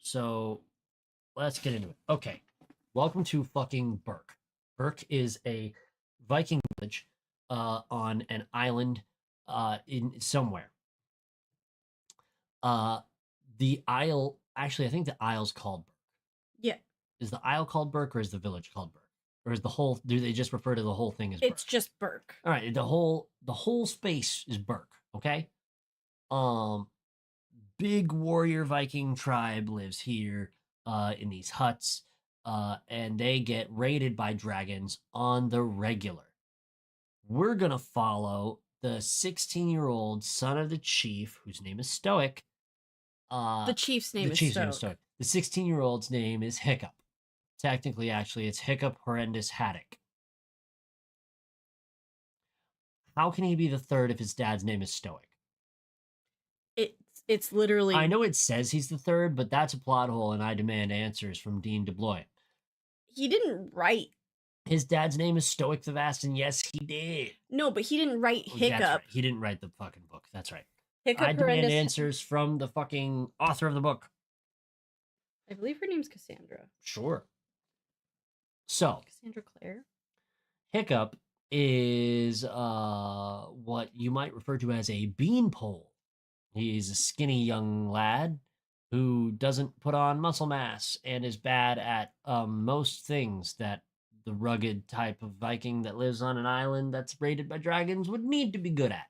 So let's get into it. Okay. Welcome to fucking Burke. Burke is a Viking village on an island in somewhere. The isle, actually, I think the isle's called Burke. Yeah. Is the isle called Burke or is the village called Burke? Or is do they just refer to the whole thing as Burke? It's just Burke. All right, the whole space is Burke, okay? Big warrior Viking tribe lives here in these huts, and they get raided by dragons on the regular. We're gonna follow the 16-year-old son of the chief, whose name is Stoic. The chief's name is Stoic. The 16-year-old's name is Hiccup. Technically, actually, it's Hiccup Horrendous Haddock. How can he be the third if his dad's name is Stoic? It's literally... I know it says he's the third, but that's a plot hole, and I demand answers from Dean DeBlois. He didn't write His dad's name is Stoic the Vast, and yes, he did. No, but he didn't write Oh, that's right. Hiccup. He didn't write the fucking book. That's right. I Hiccup demand Horrendous. answers from the fucking author of the book. I believe her name's Cassandra. Sure. So, Cassandra Clare. Hiccup is what you might refer to as a beanpole. He's a skinny young lad who doesn't put on muscle mass and is bad at most things that the rugged type of Viking that lives on an island that's raided by dragons would need to be good at.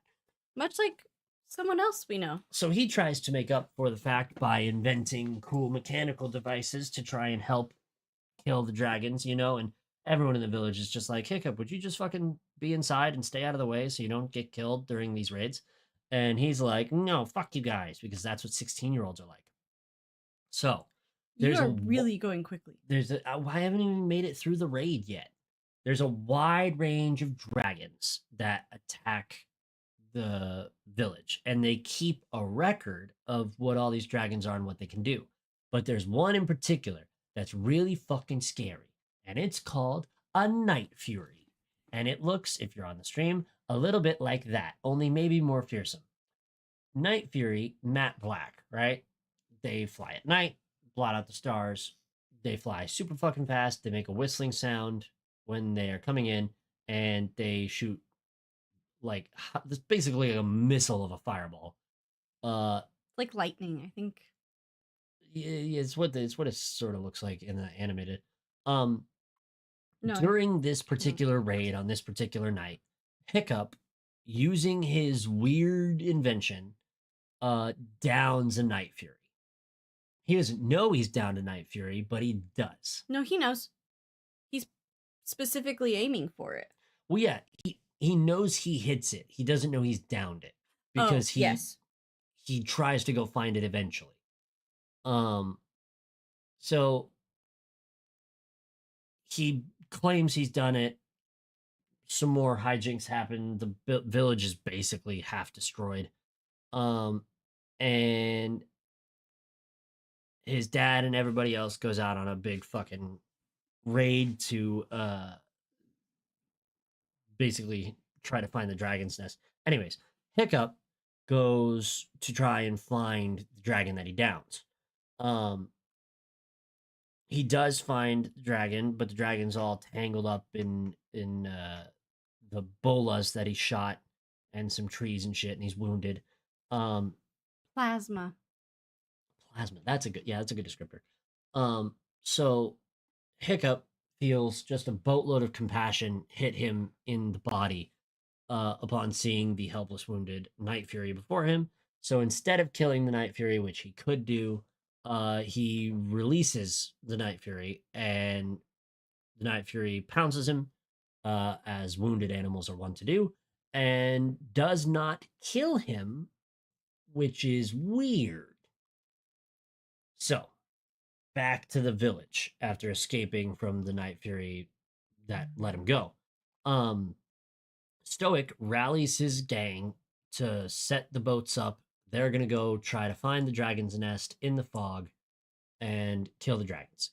Much like someone else we know. So he tries to make up for the fact by inventing cool mechanical devices to try and help kill the dragons, and everyone in the village is just like, Hiccup, would you just fucking be inside and stay out of the way so you don't get killed during these raids? And he's like, no, fuck you guys, because that's what 16-year-olds are like. So You are really going quickly. I haven't even made it through the raid yet. There's a wide range of dragons that attack the village, and they keep a record of what all these dragons are and what they can do. But there's one in particular that's really fucking scary, and it's called a Night Fury. And it looks, if you're on the stream, a little bit like that, only maybe more fearsome. Night Fury, matte black, right? They fly at night, blot out the stars. They fly super fucking fast. They make a whistling sound when they are coming in, and they shoot like this basically like a missile of a fireball. Like lightning, I think. Yeah, it's what it sort of looks like in the animated. No, During this particular raid on this particular night, Hiccup, using his weird invention, downs a Night Fury. He doesn't know he's down to Night Fury, but he does. No, he knows. He's specifically aiming for it. Well, yeah, he knows he hits it. He doesn't know he's downed it because he tries to go find it eventually. So he claims he's done it. Some more hijinks happen. The village is basically half destroyed. And his dad and everybody else goes out on a big fucking raid to basically try to find the dragon's nest. Anyways, Hiccup goes to try and find the dragon that he downs. He does find the dragon, but the dragon's all tangled up in the bolas that he shot and some trees and shit, and he's wounded. Plasma. That's a good descriptor. So Hiccup feels just a boatload of compassion hit him in the body upon seeing the helpless wounded Night Fury before him. So instead of killing the Night Fury, which he could do, he releases the Night Fury, and the Night Fury pounces him, as wounded animals are wont to do, and does not kill him, which is weird. So, back to the village after escaping from the Night Fury that let him go. Stoic rallies his gang to set the boats up. They're going to go try to find the dragon's nest in the fog and kill the dragons.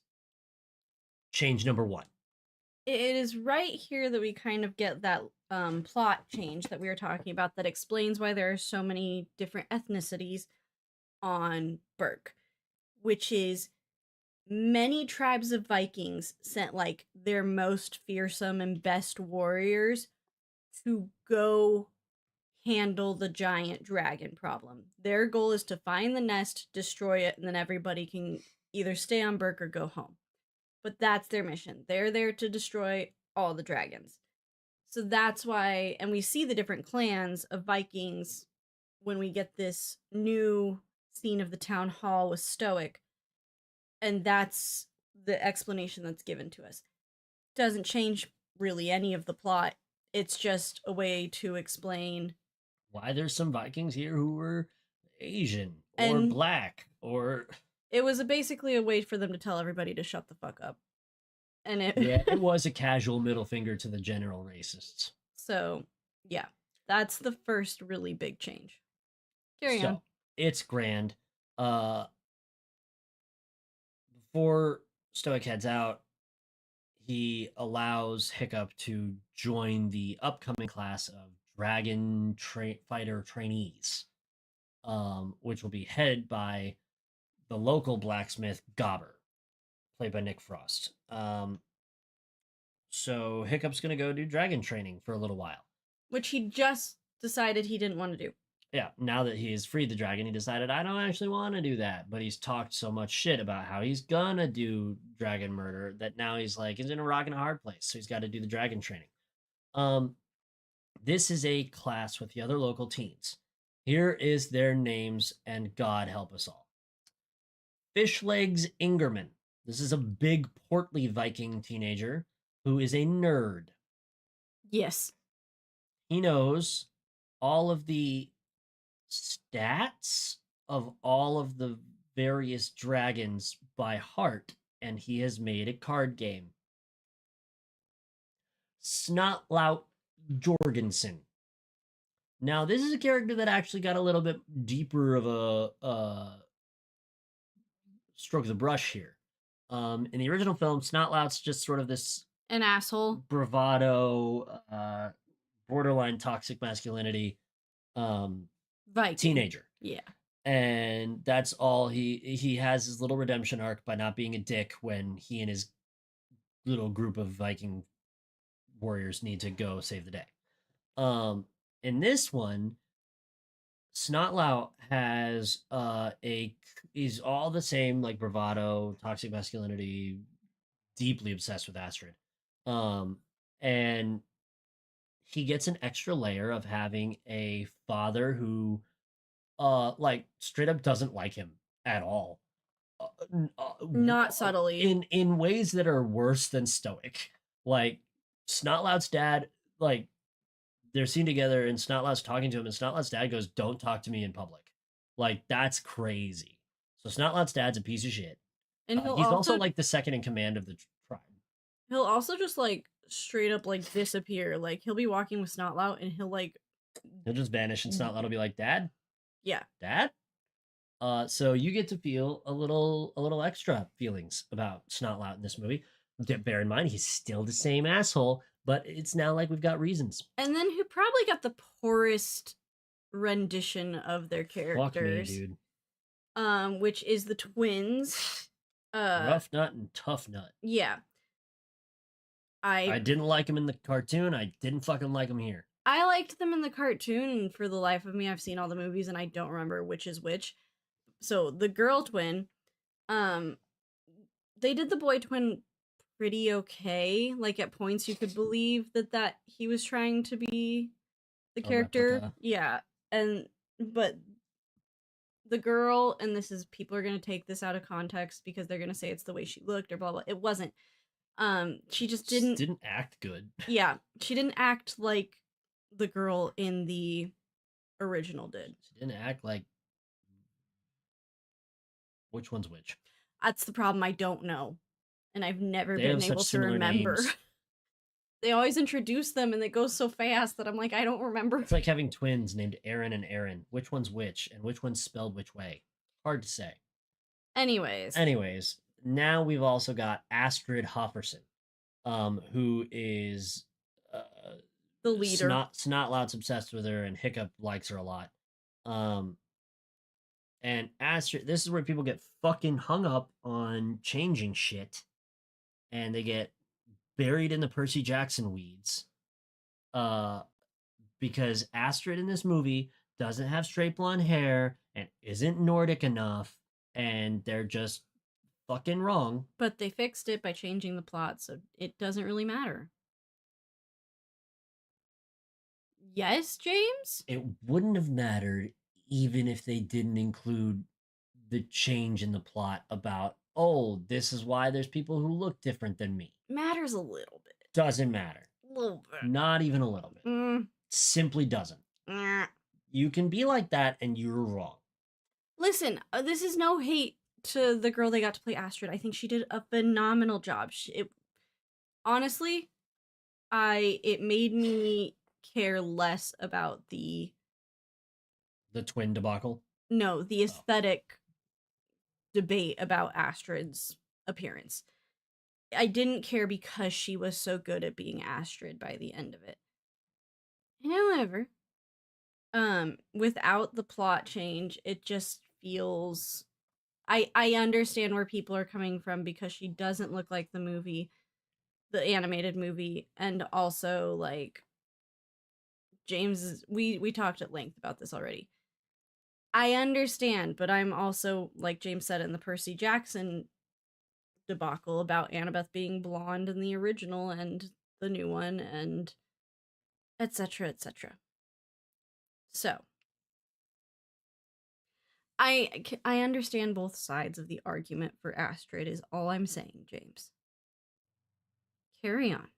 Change number 1. It is right here that we kind of get that plot change that we were talking about that explains why there are so many different ethnicities on Berk, which is many tribes of Vikings sent like their most fearsome and best warriors to go handle the giant dragon problem. Their goal is to find the nest, destroy it, and then everybody can either stay on Berk or go home. But that's their mission. They're there to destroy all the dragons. So that's why, and we see the different clans of Vikings when we get this new scene of the town hall with Stoic, and that's the explanation that's given to us. Doesn't change really any of the plot. It's just a way to explain why there's some Vikings here who were Asian or black or... It was basically a way for them to tell everybody to shut the fuck up. And it was a casual middle finger to the general racists. So, yeah, that's the first really big change. Carry on. It's grand. Before Stoic heads out, he allows Hiccup to join the upcoming class of dragon fighter trainees, which will be headed by the local blacksmith Gobber, played by Nick Frost. So Hiccup's gonna go do dragon training for a little while. Which he just decided he didn't want to do. Yeah, now that he has freed the dragon, he decided I don't actually want to do that. But he's talked so much shit about how he's gonna do dragon murder that now he's like he's in a rock and a hard place. So he's got to do the dragon training. Um, this is a class with the other local teens. Here is their names, and God help us all. Fishlegs Ingerman. This is a big, portly Viking teenager who is a nerd. Yes. He knows all of the stats of all of the various dragons by heart, and he has made a card game. Snotlout Jorgensen. Now, this is a character that actually got a little bit deeper of a stroke of the brush here. In the original film, Snotlout's just sort of this an asshole, bravado, borderline toxic masculinity Viking teenager. Yeah. And that's all he has his little redemption arc by not being a dick when he and his little group of Viking warriors need to go save the day. In this one, Snotlout has he's all the same, like bravado, toxic masculinity, deeply obsessed with Astrid. And he gets an extra layer of having a father who like straight up doesn't like him at all. Not subtly. In ways that are worse than stoic. Like Snotlout's dad, like they're seen together and Snotlout's talking to him, and Snotlout's dad goes, "Don't talk to me in public." Like that's crazy. So Snotlout's dad's a piece of shit. And he's also like the second in command of the tribe. He'll also just like straight up like disappear. Like he'll be walking with Snotlout and he'll just vanish, and Snotlout will be like, "Dad? Yeah. Dad?" So you get to feel a little extra feelings about Snotlout in this movie. Bear in mind, he's still the same asshole, but it's now like we've got reasons. And then who probably got the poorest rendition of their characters. Fuck me, dude. Which is the twins. Rough Nut and Tough Nut. Yeah. I didn't like him in the cartoon. I didn't fucking like him here. I liked them in the cartoon, and for the life of me, I've seen all the movies and I don't remember which is which. So the girl twin, they did the boy twin pretty okay. Like at points you could believe that he was trying to be the character. Replica. Yeah. But the girl, and this is, people are going to take this out of context because they're going to say it's the way she looked or blah, blah. It wasn't. She just didn't act good. Yeah. She didn't act like the girl in the original did. She didn't act like, which one's which? That's the problem. I don't know. And I've never been able to remember. They always introduce them and it goes so fast that I'm like, I don't remember. It's like having twins named Aaron and Aaron. Which one's which and which one's spelled which way? Hard to say. Anyways, now we've also got Astrid Hofferson, who is the leader. Snotlout's obsessed with her and Hiccup likes her a lot. And Astrid, this is where people get fucking hung up on changing shit. And they get buried in the Percy Jackson weeds. Because Astrid in this movie doesn't have straight blonde hair and isn't Nordic enough. And they're just fucking wrong. But they fixed it by changing the plot, so it doesn't really matter. Yes, James? It wouldn't have mattered even if they didn't include the change in the plot about, oh, this is why there's people who look different than me. Matters a little bit. Doesn't matter. A little bit. Not even a little bit. Simply doesn't. You can be like that and you're wrong. Listen, this is no hate to the girl they got to play Astrid. I think she did a phenomenal job. Honestly, it made me care less about the twin debacle? No, the aesthetic debate about Astrid's appearance. I didn't care because she was so good at being Astrid by the end of it. However, without the plot change, it just feels I understand where people are coming from because she doesn't look like the movie, the animated movie, and also like James we talked at length about this already. I understand, but I'm also, like James said in the Percy Jackson debacle about Annabeth being blonde in the original and the new one, and etc. etc. So I understand both sides of the argument for Astrid is all I'm saying, James. Carry on.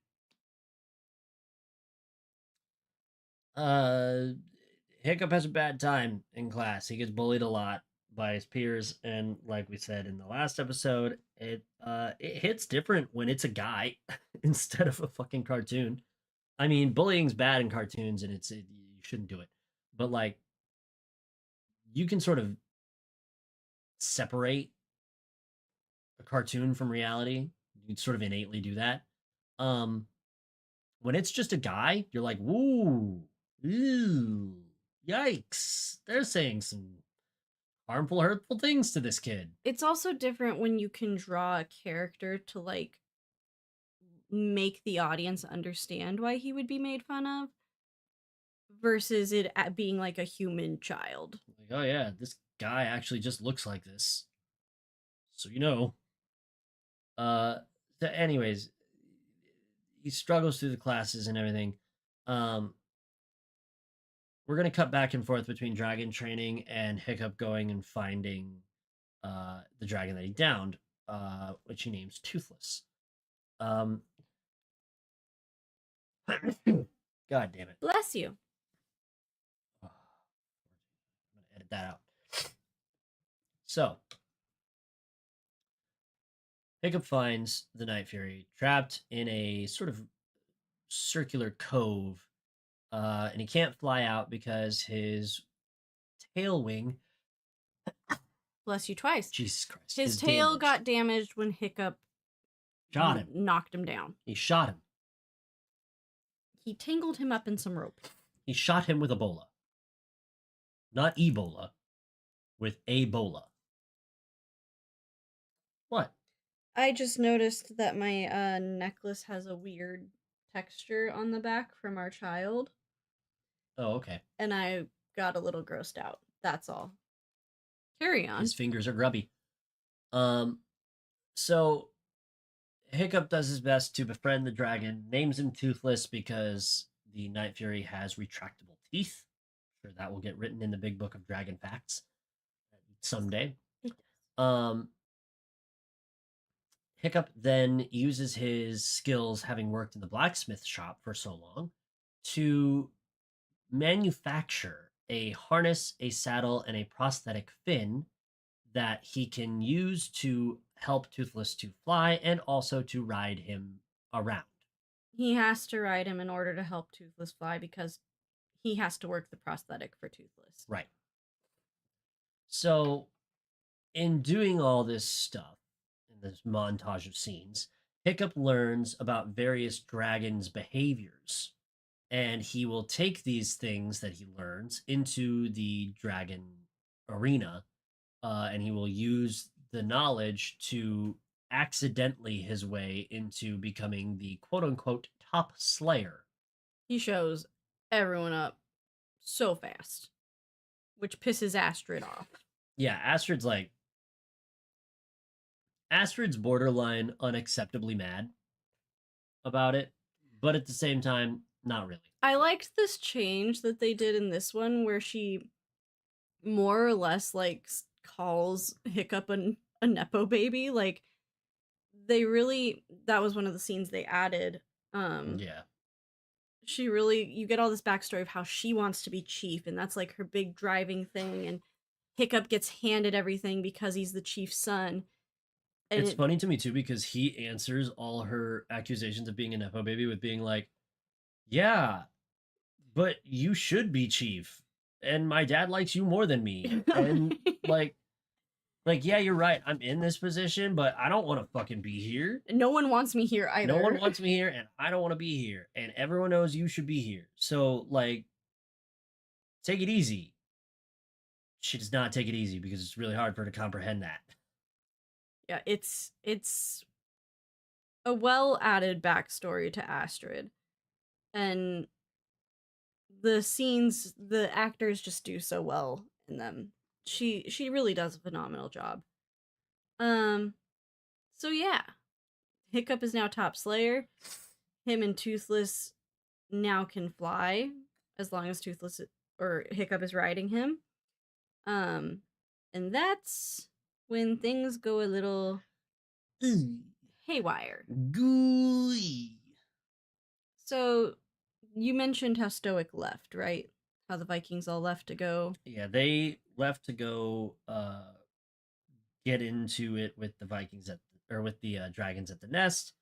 Hiccup has a bad time in class. He gets bullied a lot by his peers, and like we said in the last episode, it hits different when it's a guy instead of a fucking cartoon. I mean, bullying's bad in cartoons, and you shouldn't do it. But like, you can sort of separate a cartoon from reality. You sort of innately do that. Um, when it's just a guy, you're like, woo, ooh, yikes! They're saying some harmful, hurtful things to this kid. It's also different when you can draw a character to like make the audience understand why he would be made fun of versus it being like a human child. Like, oh yeah, this guy actually just looks like this. So you know. Uh so anyways, he struggles through the classes and everything. Um we're gonna cut back and forth between dragon training and Hiccup going and finding the dragon that he downed, which he names Toothless. Um God damn it. Bless you. I'm gonna edit that out. So Hiccup finds the Night Fury trapped in a sort of circular cove, and he can't fly out because his tail wing. Bless you twice. Jesus Christ! His is tail damaged. got damaged when Hiccup Shot him. knocked him down. He shot him. He tangled him up in some rope. He shot him with Ebola. Not Ebola, with Ebola. What? I just noticed that my necklace has a weird texture on the back from our child, Oh, okay. and I got a little grossed out. That's all. Carry on. His fingers are grubby. So Hiccup does his best to befriend the dragon, names him Toothless because the Night Fury has retractable teeth. I'm sure that will get written in the big book of dragon facts someday. It does. Hiccup then uses his skills, having worked in the blacksmith shop for so long, to manufacture a harness, a saddle, and a prosthetic fin that he can use to help Toothless to fly and also to ride him around. He has to ride him in order to help Toothless fly because he has to work the prosthetic for Toothless. Right. So, in doing all this stuff, in this montage of scenes, Hiccup learns about various dragons' behaviors, and he will take these things that he learns into the dragon arena, and he will use the knowledge to accidentally his way into becoming the quote unquote top slayer. He shows everyone up so fast, which pisses Astrid off. Yeah, Astrid's borderline unacceptably mad about it, but at the same time, not really. I liked this change that they did in this one where she more or less like calls Hiccup a Nepo baby. Like they really, that was one of the scenes they added. Yeah. She really, you get all this backstory of how she wants to be chief, and that's like her big driving thing, and Hiccup gets handed everything because he's the chief's son. And It's funny to me too because he answers all her accusations of being a Nepo baby with being like, yeah, but you should be chief. And my dad likes you more than me. And like, Like, yeah, you're right. I'm in this position, but I don't want to fucking be here. No one wants me here No one either. wants me here, and I don't want to be here. And everyone knows you should be here. So, like, take it easy. She does not take it easy because it's really hard for her to comprehend that. Yeah, it's a well added backstory to Astrid, and the scenes, the actors just do so well in them. She really does a phenomenal job. Um, so yeah, Hiccup is now top Slayer. Him and Toothless now can fly as long as Toothless or Hiccup is riding him. Um, and that's when things go a little haywire. Gooey. So you mentioned how Stoic left, right? How the Vikings all left to go. Yeah, they left to go get into it with the Vikings or with the dragons at the nest.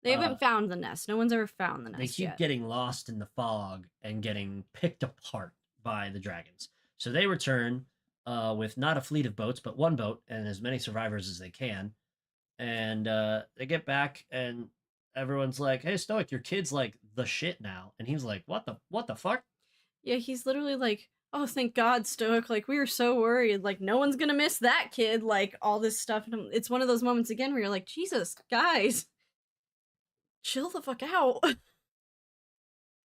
They haven't found the nest. No one's ever found the They nest keep yet. getting lost in the fog and getting picked apart by the dragons. So they return with not a fleet of boats, but one boat and as many survivors as they can. And they get back, and everyone's like, "Hey, Stoic, your kid's like the shit now." And he's like, "What the fuck?" Yeah, he's literally like, "Oh, thank God, Stoic. Like, we were so worried. Like, no one's gonna miss that kid. Like, all this stuff." And it's one of those moments again where you're like, "Jesus, guys, chill the fuck out."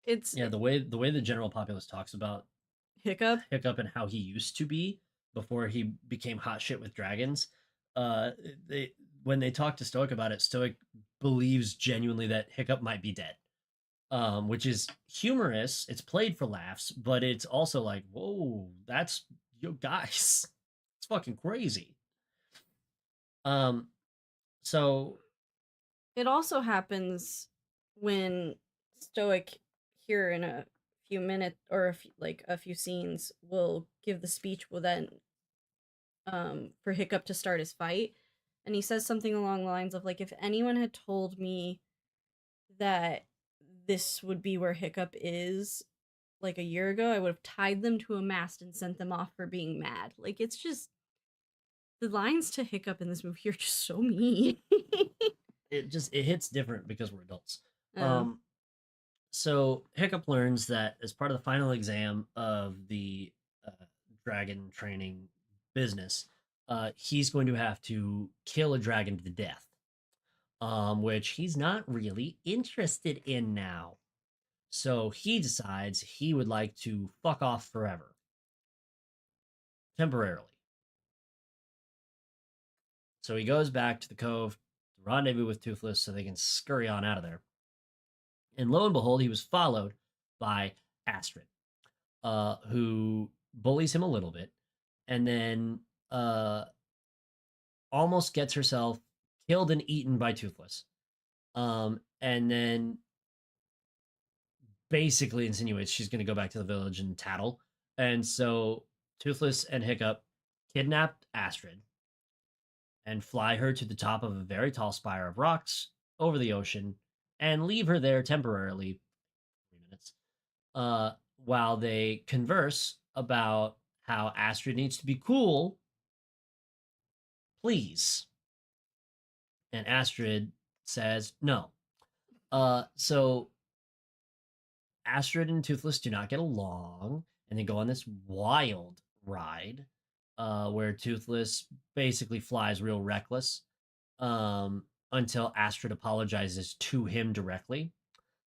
It's Yeah, the way the general populace talks about Hiccup. Hiccup and how he used to be before he became hot shit with dragons. Uh, they when they talk to Stoic about it, Stoic believes genuinely that Hiccup might be dead, which is humorous. It's played for laughs, but it's also like, whoa, that's yo guys, it's fucking crazy. Um, so It also happens when Stoic here in a few minutes or like a few scenes will give the speech. Will then for Hiccup to start his fight, and he says something along the lines of like, "If anyone had told me that this would be where Hiccup is like a year ago, I would have tied them to a mast and sent them off for being mad." Like, it's just the lines to Hiccup in this movie are just so mean. it hits different because we're adults. Oh. Um, so Hiccup learns that as part of the final exam of the dragon training business, he's going to have to kill a dragon to death, which he's not really interested in now. So he decides he would like to fuck off forever, temporarily. So he goes back to the cove to rendezvous with Toothless so they can scurry on out of there. And lo and behold, he was followed by Astrid, who bullies him a little bit, and then almost gets herself killed and eaten by Toothless. And then basically insinuates she's going to go back to the village and tattle. And so Toothless and Hiccup kidnapped Astrid and fly her to the top of a very tall spire of rocks over the ocean and leave her there temporarily, 3 minutes, while they converse about how Astrid needs to be cool, please. And Astrid says no. So Astrid and Toothless do not get along, and they go on this wild ride where Toothless basically flies real reckless until Astrid apologizes to him directly,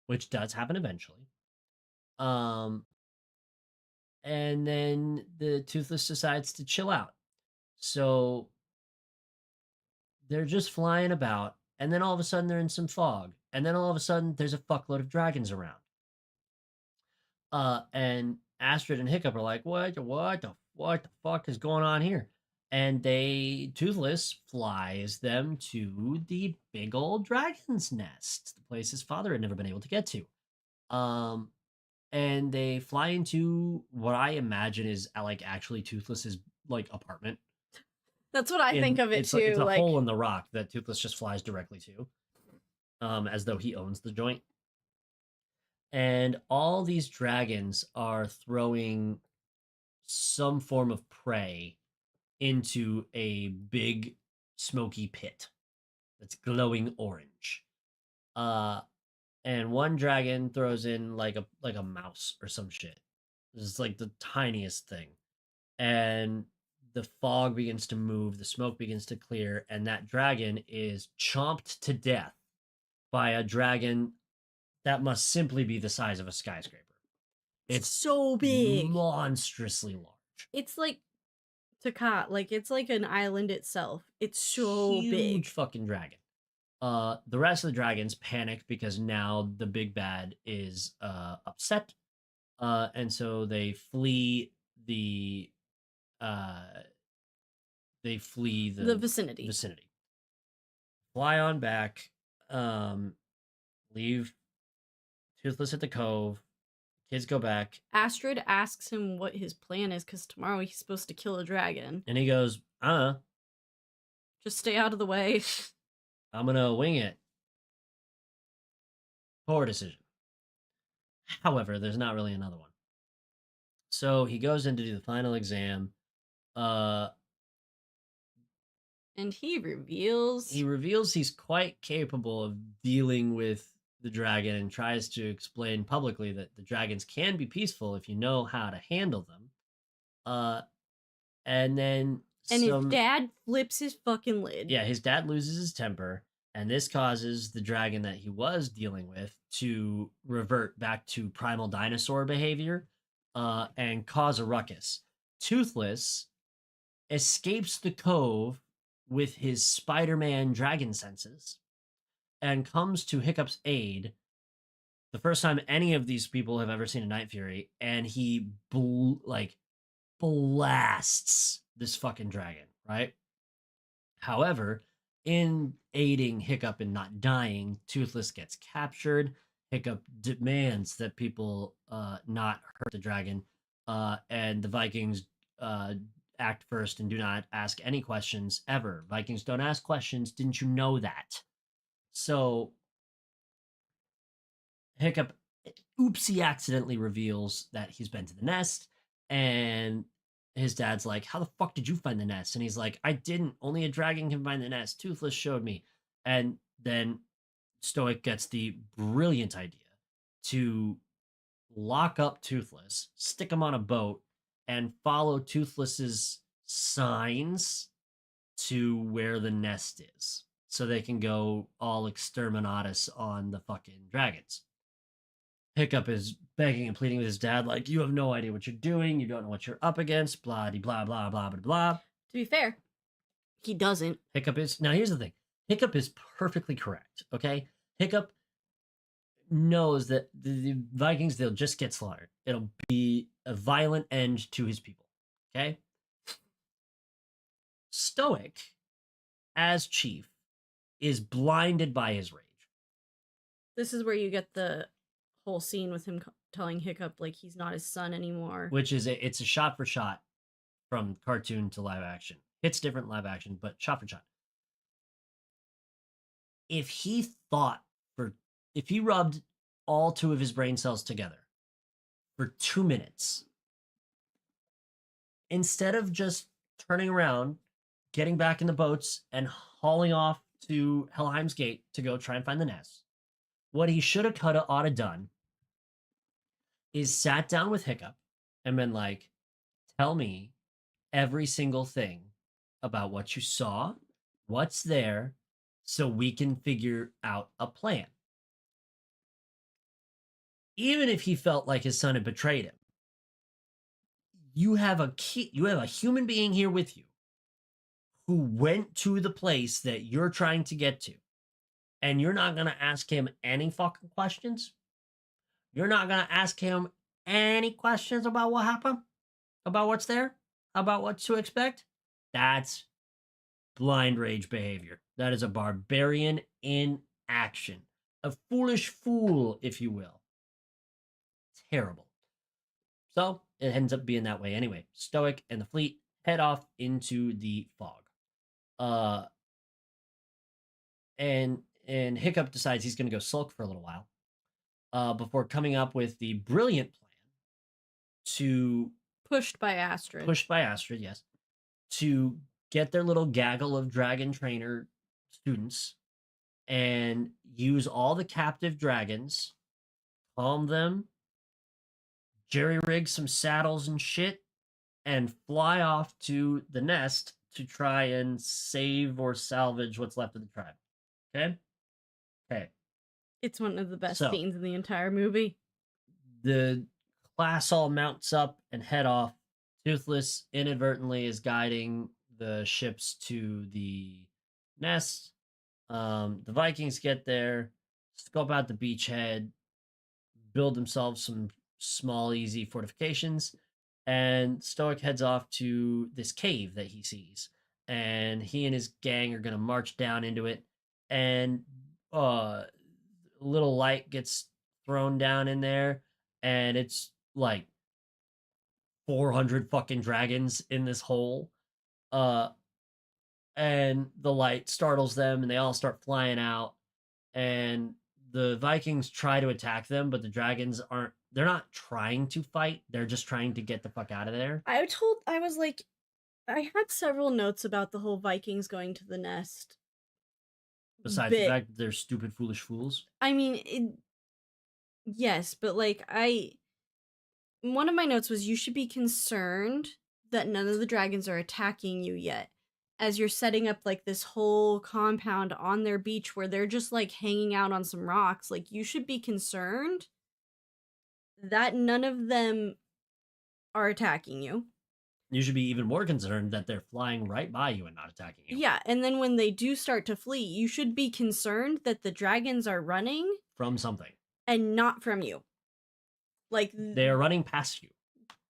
which does happen eventually. Um, and then the Toothless decides to chill out. So they're just flying about, and then all of a sudden they're in some fog, and then all of a sudden there's a fuckload of dragons around. And Astrid and Hiccup are like, what the fuck is going on here? And Toothless flies them to the big old dragon's nest, the place his father had never been able to get to. Um, and they fly into what I imagine is like actually Toothless's like apartment. That's what I think of it It's too. a Like, hole in the rock that Toothless just flies directly to, as though he owns the joint. And all these dragons are throwing some form of prey into a big smoky pit that's glowing orange. Uh, and one dragon throws in like a mouse or some shit. It's like the tiniest thing, and the fog begins to move, the smoke begins to clear, and that dragon is chomped to death by a dragon that must simply be the size of a skyscraper. It's so big. monstrously large. It's like Takat, like it's like an island itself. It's so Huge big. fucking dragon. The rest of the dragons panic because now the big bad is upset. And so uh they flee The vicinity. vicinity. Fly on back, leave Toothless at the cove. Kids go back, Astrid asks him what his plan is because tomorrow he's supposed to kill a dragon. and he goes, Just stay out of the way. I'm gonna wing it. Poor decision. However, there's not really another one. So he goes in to do the final exam. Uh, And he reveals he's quite capable of dealing with the dragon and tries to explain publicly that the dragons can be peaceful if you know how to handle them. And then his dad flips his fucking lid. Yeah, his dad loses his temper, and this causes the dragon that he was dealing with to revert back to primal dinosaur behavior, and cause a ruckus. Toothless escapes the cove with his Spider-Man dragon senses and comes to Hiccup's aid. The first time any of these people have ever seen a Night Fury, and he blasts this fucking dragon, right? However, in aiding Hiccup in not dying, Toothless gets captured. Hiccup demands that people not hurt the dragon, and the Vikings act first and do not ask any questions ever. Vikings don't ask questions. Didn't you know that? So Hiccup, oopsie, accidentally reveals that he's been to the nest, and his dad's like, "How the fuck did you find the nest?" And he's like, "I didn't. Only a dragon can find the nest. Toothless showed me." And then Stoic gets the brilliant idea to lock up Toothless, stick him on a boat, and follow Toothless's signs to where the nest is, so they can go all exterminatus on the fucking dragons. Hiccup is begging and pleading with his dad, like, "You have no idea what you're doing. You don't know what you're up against, blah, blah, blah, blah, blah, blah." To be fair, he doesn't. Hiccup is, now here's the thing. Hiccup is perfectly correct, okay? Hiccup knows that the Vikings, they'll just get slaughtered. It'll be a violent end to his people, okay? Stoic, as chief, is blinded by his rage. This is where you get the whole scene with him telling Hiccup like he's not his son anymore. Which is it's a shot for shot from cartoon to live action. It's different live action, but shot for shot. If he rubbed all two of his brain cells together for 2 minutes, instead of just turning around, getting back in the boats, and hauling off to Helheim's Gate to go try and find the nest, what he should have, coulda, oughta done is sat down with Hiccup and been like, "Tell me every single thing about what you saw, what's there, so we can figure out a plan." Even if he felt like his son had betrayed him, you have a human being here with you who went to the place that you're trying to get to, and you're not going to ask him any fucking questions? You're not going to ask him any questions about what happened? About what's there? About what to expect? That's blind rage behavior. That is a barbarian in action. A foolish fool, if you will. Terrible. So it ends up being that way anyway. Stoic and the fleet head off into the fog. And Hiccup decides he's going to go sulk for a little while, before coming up with the brilliant plan to Pushed by Astrid. pushed by Astrid, yes, to get their little gaggle of dragon trainer students and use all the captive dragons, calm them, jerry rig some saddles and shit, and fly off to the nest to try and save or salvage what's left of the tribe. Okay? Okay. It's one of the best So scenes in the entire movie. the class all mounts up and head off. Toothless inadvertently is guiding the ships to the nest. The Vikings get there, scope out the beachhead, build themselves some small, easy fortifications, and Stoic heads off to this cave that he sees. And he and his gang are going to march down into it. And a little light gets thrown down in there, and it's like 400 fucking dragons in this hole. Uh, and the light startles them, and they all start flying out. And the Vikings try to attack them, but the dragons aren't. They're not trying to fight. They're just trying to get the fuck out of there. I was like, I had several notes about the whole Vikings going to the nest. Besides the fact that they're stupid, foolish fools. I mean, yes, but like one of my notes was you should be concerned that none of the dragons are attacking you yet, as you're setting up like this whole compound on their beach where they're just like hanging out on some rocks. Like, you should be concerned that none of them are attacking you. You should be even more concerned that they're flying right by you and not attacking you. Yeah, and then when they do start to flee, you should be concerned that the dragons are running from something and not from you. Like, they are running past you.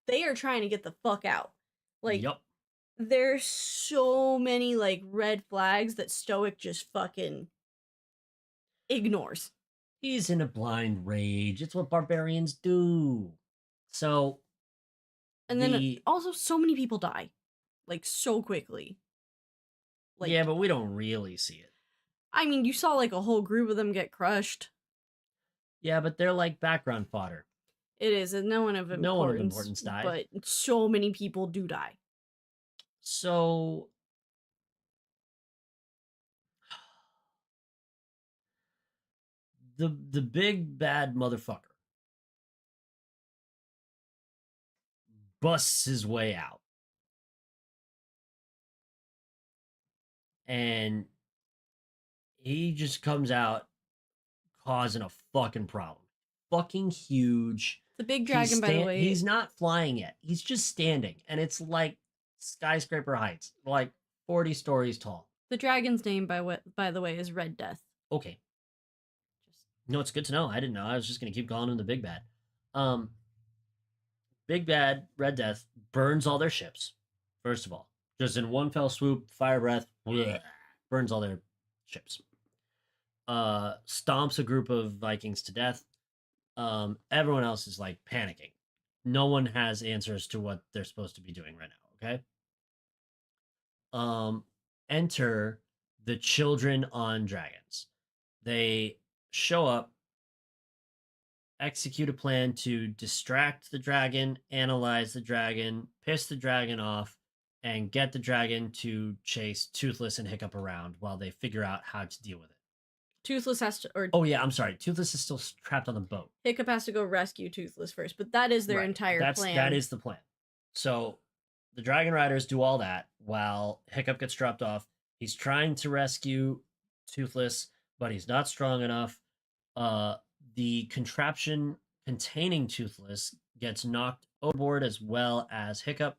They are trying to get the fuck out. Like, yep. There's so many like red flags that Stoic just fucking ignores. He's in a blind rage. It's what barbarians do. So, and then also so many people die, like so quickly. Like, yeah, but we don't really see it. I mean, you saw like a whole group of them get crushed. Yeah, but they're like background fodder. It is, and no one of importance died. But so many people do die. So the big bad motherfucker busts his way out. And he just comes out causing a fucking problem. Fucking huge. The big dragon, by the way. He's not flying yet. He's just standing. And it's like skyscraper heights, like 40 stories tall. The dragon's name, by the way, is Red Death. Okay. No, it's good to know. I didn't know. I was just going to keep calling him the big bad. Big bad, Red Death, burns all their ships, first of all. Just in one fell swoop, fire breath, bleh, burns all their ships. Stomps a group of Vikings to death. Everyone else is like panicking. No one has answers to what they're supposed to be doing right now, okay? Enter the children on dragons. They show up, execute a plan to distract the dragon, analyze the dragon, piss the dragon off, and get the dragon to chase Toothless and Hiccup around while they figure out how to deal with it. Toothless has to, oh yeah, I'm sorry. Toothless is still trapped on the boat. Hiccup has to go rescue Toothless first, but that is their entire plan. That is the plan. So the Dragon Riders do all that while Hiccup gets dropped off. He's trying to rescue Toothless, but he's not strong enough. The contraption containing Toothless gets knocked overboard as well as Hiccup.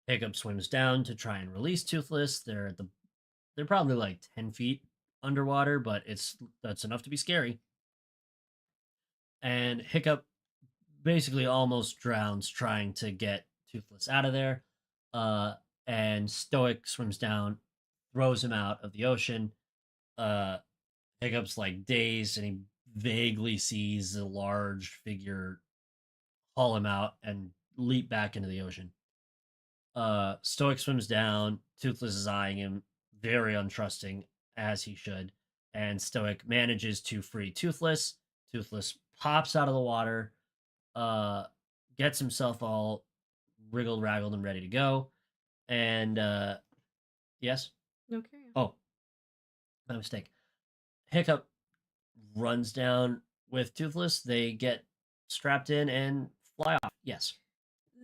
Hiccup swims down to try and release Toothless. They're probably like 10 feet underwater, but that's enough to be scary. And Hiccup basically almost drowns trying to get Toothless out of there. And Stoic swims down, throws him out of the ocean. Hiccup's like dazed, and he vaguely sees a large figure haul him out and leap back into the ocean. Stoic swims down. Toothless is eyeing him, very untrusting, as he should. And Stoic manages to free Toothless. Toothless pops out of the water, gets himself all wriggled, raggled, and ready to go. And yes. Okay. Oh, my mistake. Hiccup runs down with Toothless. They get strapped in and fly off. Yes.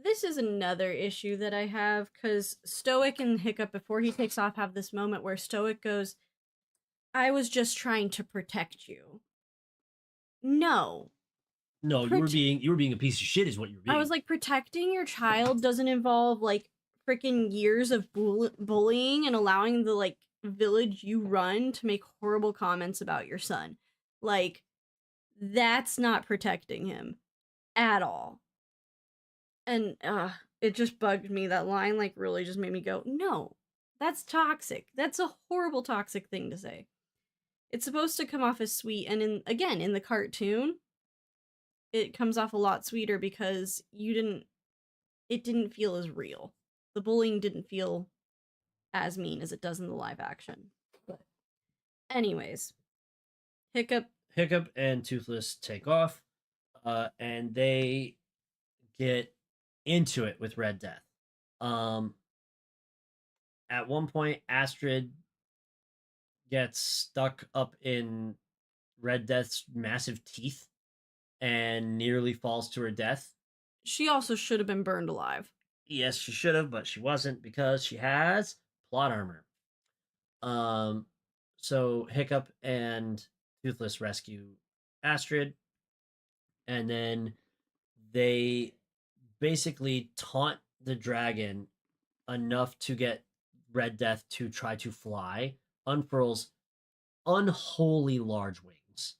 This is another issue that I have because Stoic and Hiccup, before he takes off, have this moment where Stoic goes, I was just trying to protect you. No. No, Prote- you were being a piece of shit, is what you were I was being. like, protecting your child doesn't involve like freaking years of bullying and allowing the like village you run to make horrible comments about your son. Like, that's not protecting him at all. And it just bugged me. That line like really just made me go, no, that's toxic. That's a horrible toxic thing to say. It's supposed to come off as sweet, and in the cartoon, it comes off a lot sweeter because it didn't feel as real. The bullying didn't feel as mean as it does in the live action. But anyways, Hiccup. Hiccup and Toothless take off, and they get into it with Red Death. Um, at one point, Astrid gets stuck up in Red Death's massive teeth and nearly falls to her death. She also should have been burned alive. Yes, she should have, but she wasn't because she has plot armor. Um, so Hiccup and Toothless rescue Astrid, and then they basically taunt the dragon enough to get Red Death to try to fly, unfurls unholy large wings,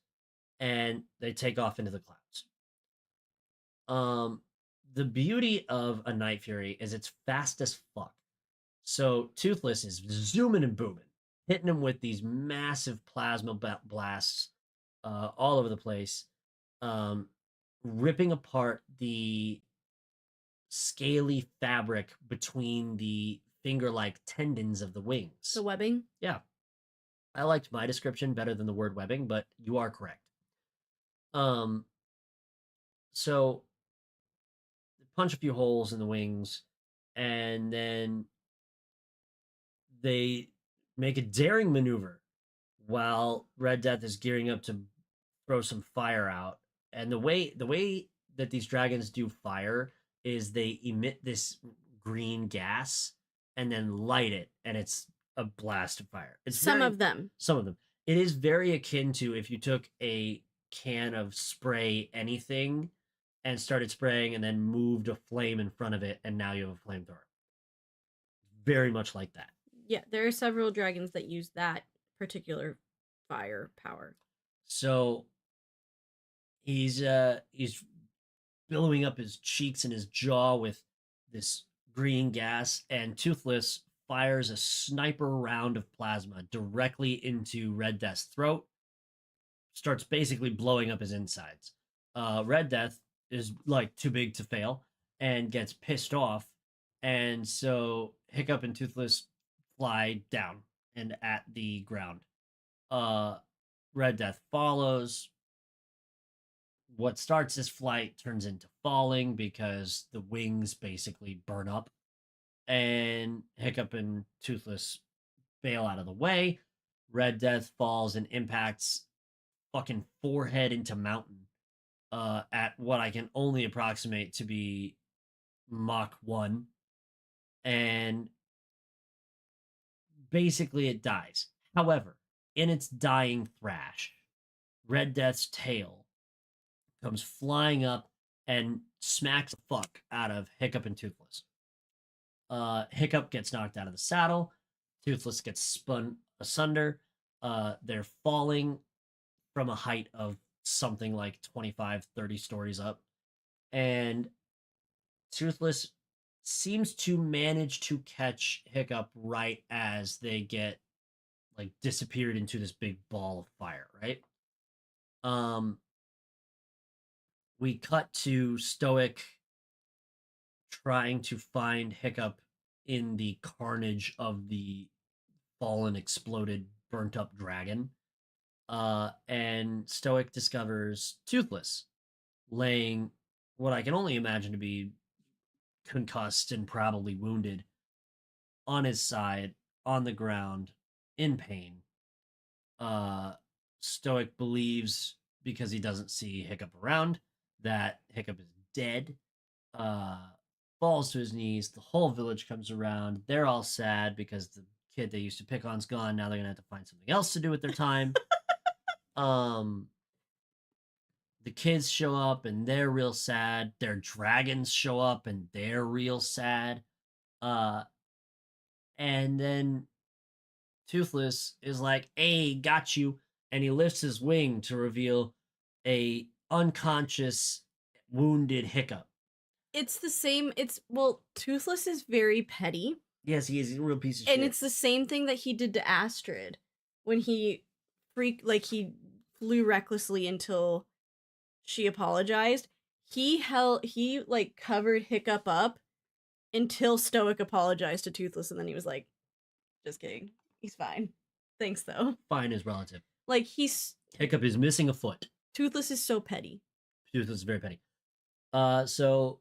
and they take off into the clouds. Um, the beauty of a Night Fury is it's fast as fuck. So Toothless is zooming and booming, hitting him with these massive plasma blasts all over the place, um, ripping apart the scaly fabric between the finger-like tendons of the wings. The webbing. Yeah, I liked my description better than the word webbing, but you are correct. Um, so punch a few holes in the wings, and then they make a daring maneuver while Red Death is gearing up to throw some fire out. And the way that these dragons do fire is they emit this green gas and then light it, and it's a blast of fire. It's Some very of them. some of them. It is very akin to if you took a can of spray anything and started spraying and then moved a flame in front of it, and now you have a flamethrower. Very much like that. Yeah, there are several dragons that use that particular fire power. So he's billowing up his cheeks and his jaw with this green gas, and Toothless fires a sniper round of plasma directly into Red Death's throat, starts basically blowing up his insides. Red Death is like too big to fail and gets pissed off, and so Hiccup and Toothless fly down and at the ground. Uh, Red Death follows. What starts as flight turns into falling because the wings basically burn up, and Hiccup and Toothless bail out of the way. Red Death falls and impacts fucking forehead into mountain at what I can only approximate to be Mach 1. And basically it dies. However, in its dying thrash, Red Death's tail comes flying up and smacks the fuck out of Hiccup and Toothless. Hiccup gets knocked out of the saddle. Toothless gets spun asunder. They're falling from a height of something like 25, 30 stories up. And Toothless seems to manage to catch Hiccup right as they get like disappeared into this big ball of fire, right? Um, we cut to Stoic trying to find Hiccup in the carnage of the fallen, exploded, burnt up dragon. And Stoic discovers Toothless laying what I can only imagine to be concussed and probably wounded on his side, on the ground, in pain. Uh, Stoic believes, because he doesn't see Hiccup around, that Hiccup is dead. Uh, Falls to his knees. The whole village comes around. They're all sad because the kid they used to pick on's gone. Now they're gonna have to find something else to do with their time. um, the kids show up and they're real sad. Their dragons show up and they're real sad. Uh, and then Toothless is like, "Hey, got you," and he lifts his wing to reveal a unconscious, wounded Hiccup. It's the same. Well, Toothless is very petty. Yes, he is. He's a real piece of and shit. it's the same thing that he did to Astrid when he he flew recklessly until she apologized. He like covered Hiccup up until Stoic apologized to Toothless, and then he was like, just kidding. He's fine. Thanks though. Fine is relative. Like Hiccup is missing a foot. Toothless is so petty. Toothless is very petty. So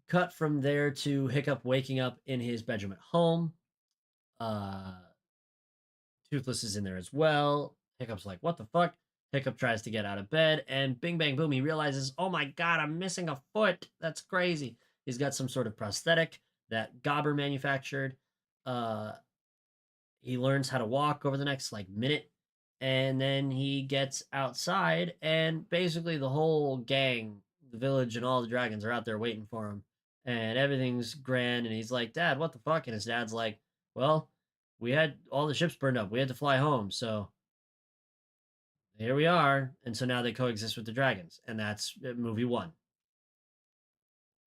cut from there to Hiccup waking up in his bedroom at home. Toothless is in there as well. Hiccup's like, "What the fuck?" Hiccup tries to get out of bed, and bing bang boom, he realizes, "Oh my god, I'm missing a foot. That's crazy." He's got some sort of prosthetic that Gobber manufactured. Uh, he learns how to walk over the next like minute, and then he gets outside, and basically the whole gang, the village, and all the dragons are out there waiting for him, and everything's grand. And he's like, "Dad, what the fuck?" And his dad's like, "Well, we had all the ships burned up. We had to fly home, so here we are." And so now they coexist with the dragons, and that's movie one.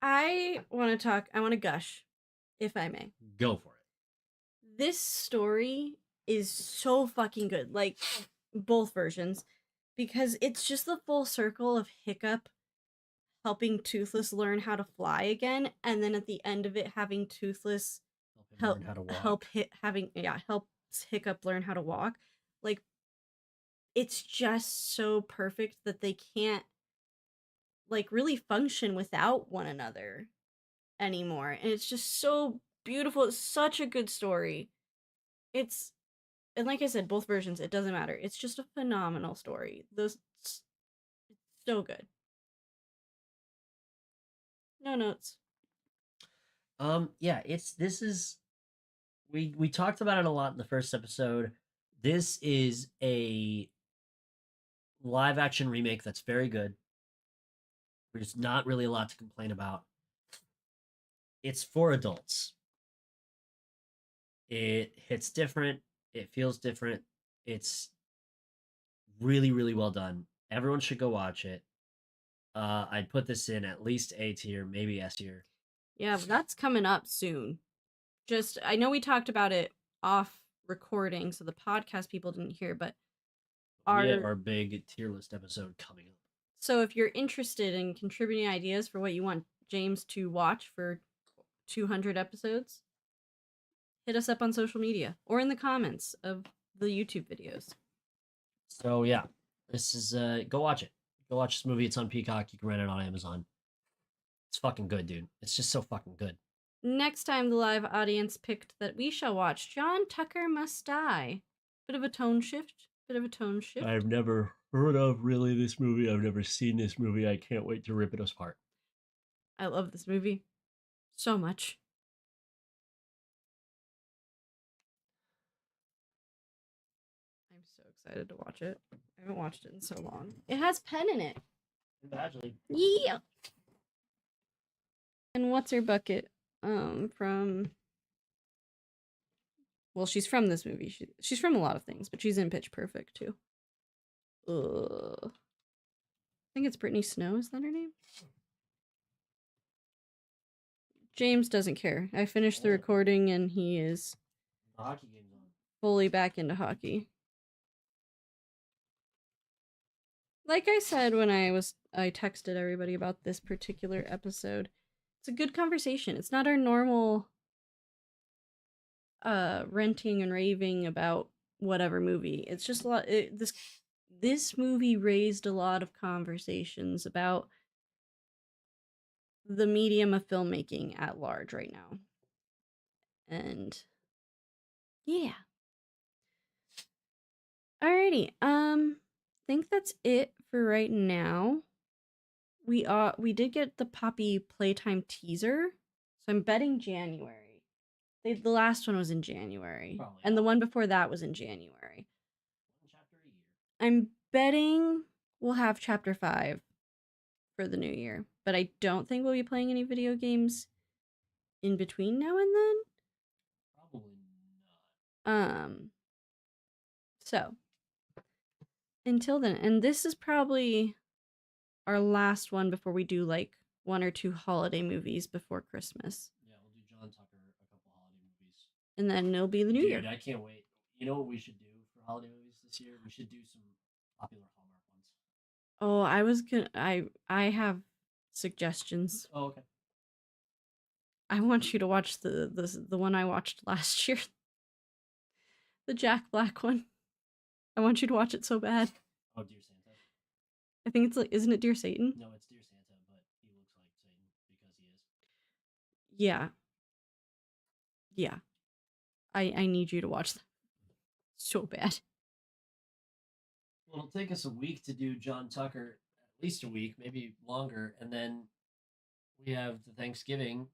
I want to gush, if I may. Go for it. This story is so fucking good. Like, both versions. Because it's just the full circle of Hiccup helping Toothless learn how to fly again. And then at the end of it, having Toothless Help him learn how to walk. helps Hiccup learn how to walk. Like, it's just so perfect that they can't like really function without one another anymore. And it's just so beautiful. It's such a good story. And like I said, both versions, it doesn't matter. It's just a phenomenal story. It's so good. No notes. Yeah, this is we talked about it a lot in the first episode. This is a live action remake that's very good. There's not really a lot to complain about. It's for adults. It hits different. It feels different. It's really, really well done. Everyone should go watch it. I'd put this in at least A tier, maybe S tier. Yeah, that's coming up soon. Just, I know we talked about it off recording, so the podcast people didn't hear, but we have our big tier list episode coming up. So if you're interested in contributing ideas for what you want James to watch for 200 episodes, hit us up on social media or in the comments of the YouTube videos. So yeah, this is go watch it. Go watch this movie. It's on Peacock. You can rent it on Amazon. It's fucking good, dude. It's just so fucking good. Next time the live audience picked that we shall watch John Tucker Must Die. Bit of a tone shift. I've never heard of really this movie. I've never seen this movie. I can't wait to rip it apart. I love this movie so much. I'm so excited to watch it. I haven't watched it in so long. It has Pen in it. Badly. Yeah. And what's her bucket? From. Well, she's from this movie. She's from a lot of things, but she's in Pitch Perfect too. I think it's Brittany Snow. Is that her name? James doesn't care. I finished the recording and he is The hockey game's on. fully back into hockey. Like I said when I texted everybody about this particular episode, it's a good conversation. It's not our normal renting and raving about whatever movie. It's just a lot. This movie raised a lot of conversations about the medium of filmmaking at large right now. And Yeah. Alrighty. Think that's it for right now. We did get the Poppy Playtime teaser, so I'm betting January. The last one was in January, Probably and the one before that was in January. one chapter a year. I'm betting we'll have chapter 5 for the new year, but I don't think we'll be playing any video games in between now and then. Probably not. So until then, and this is probably our last one before we do like 1 or 2 holiday movies before Christmas. Yeah, we'll do John Tucker a couple holiday movies. And then it'll be the new year. Dude, I can't wait. You know what we should do for holiday movies this year? We should do some popular Hallmark ones. Oh, I was gonna I have suggestions. Oh, okay. I want you to watch the one I watched last year. The Jack Black one. I want you to watch it so bad. Oh, Dear Santa. I think it's like, isn't it Dear Satan? No, it's Dear Santa, but he looks like Satan because he is. Yeah. Yeah. I need you to watch that so bad. Well, it'll take us a week to do John Tucker, at least a week, maybe longer, and then we have the Thanksgiving,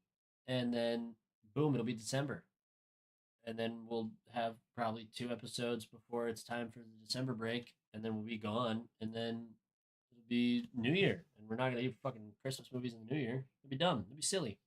and then boom, it'll be December. And then we'll have probably 2 episodes before it's time for the December break, and then we'll be gone, and then it'll be New Year, and we're not gonna do fucking Christmas movies in the New Year. It'll be dumb. It'll be silly.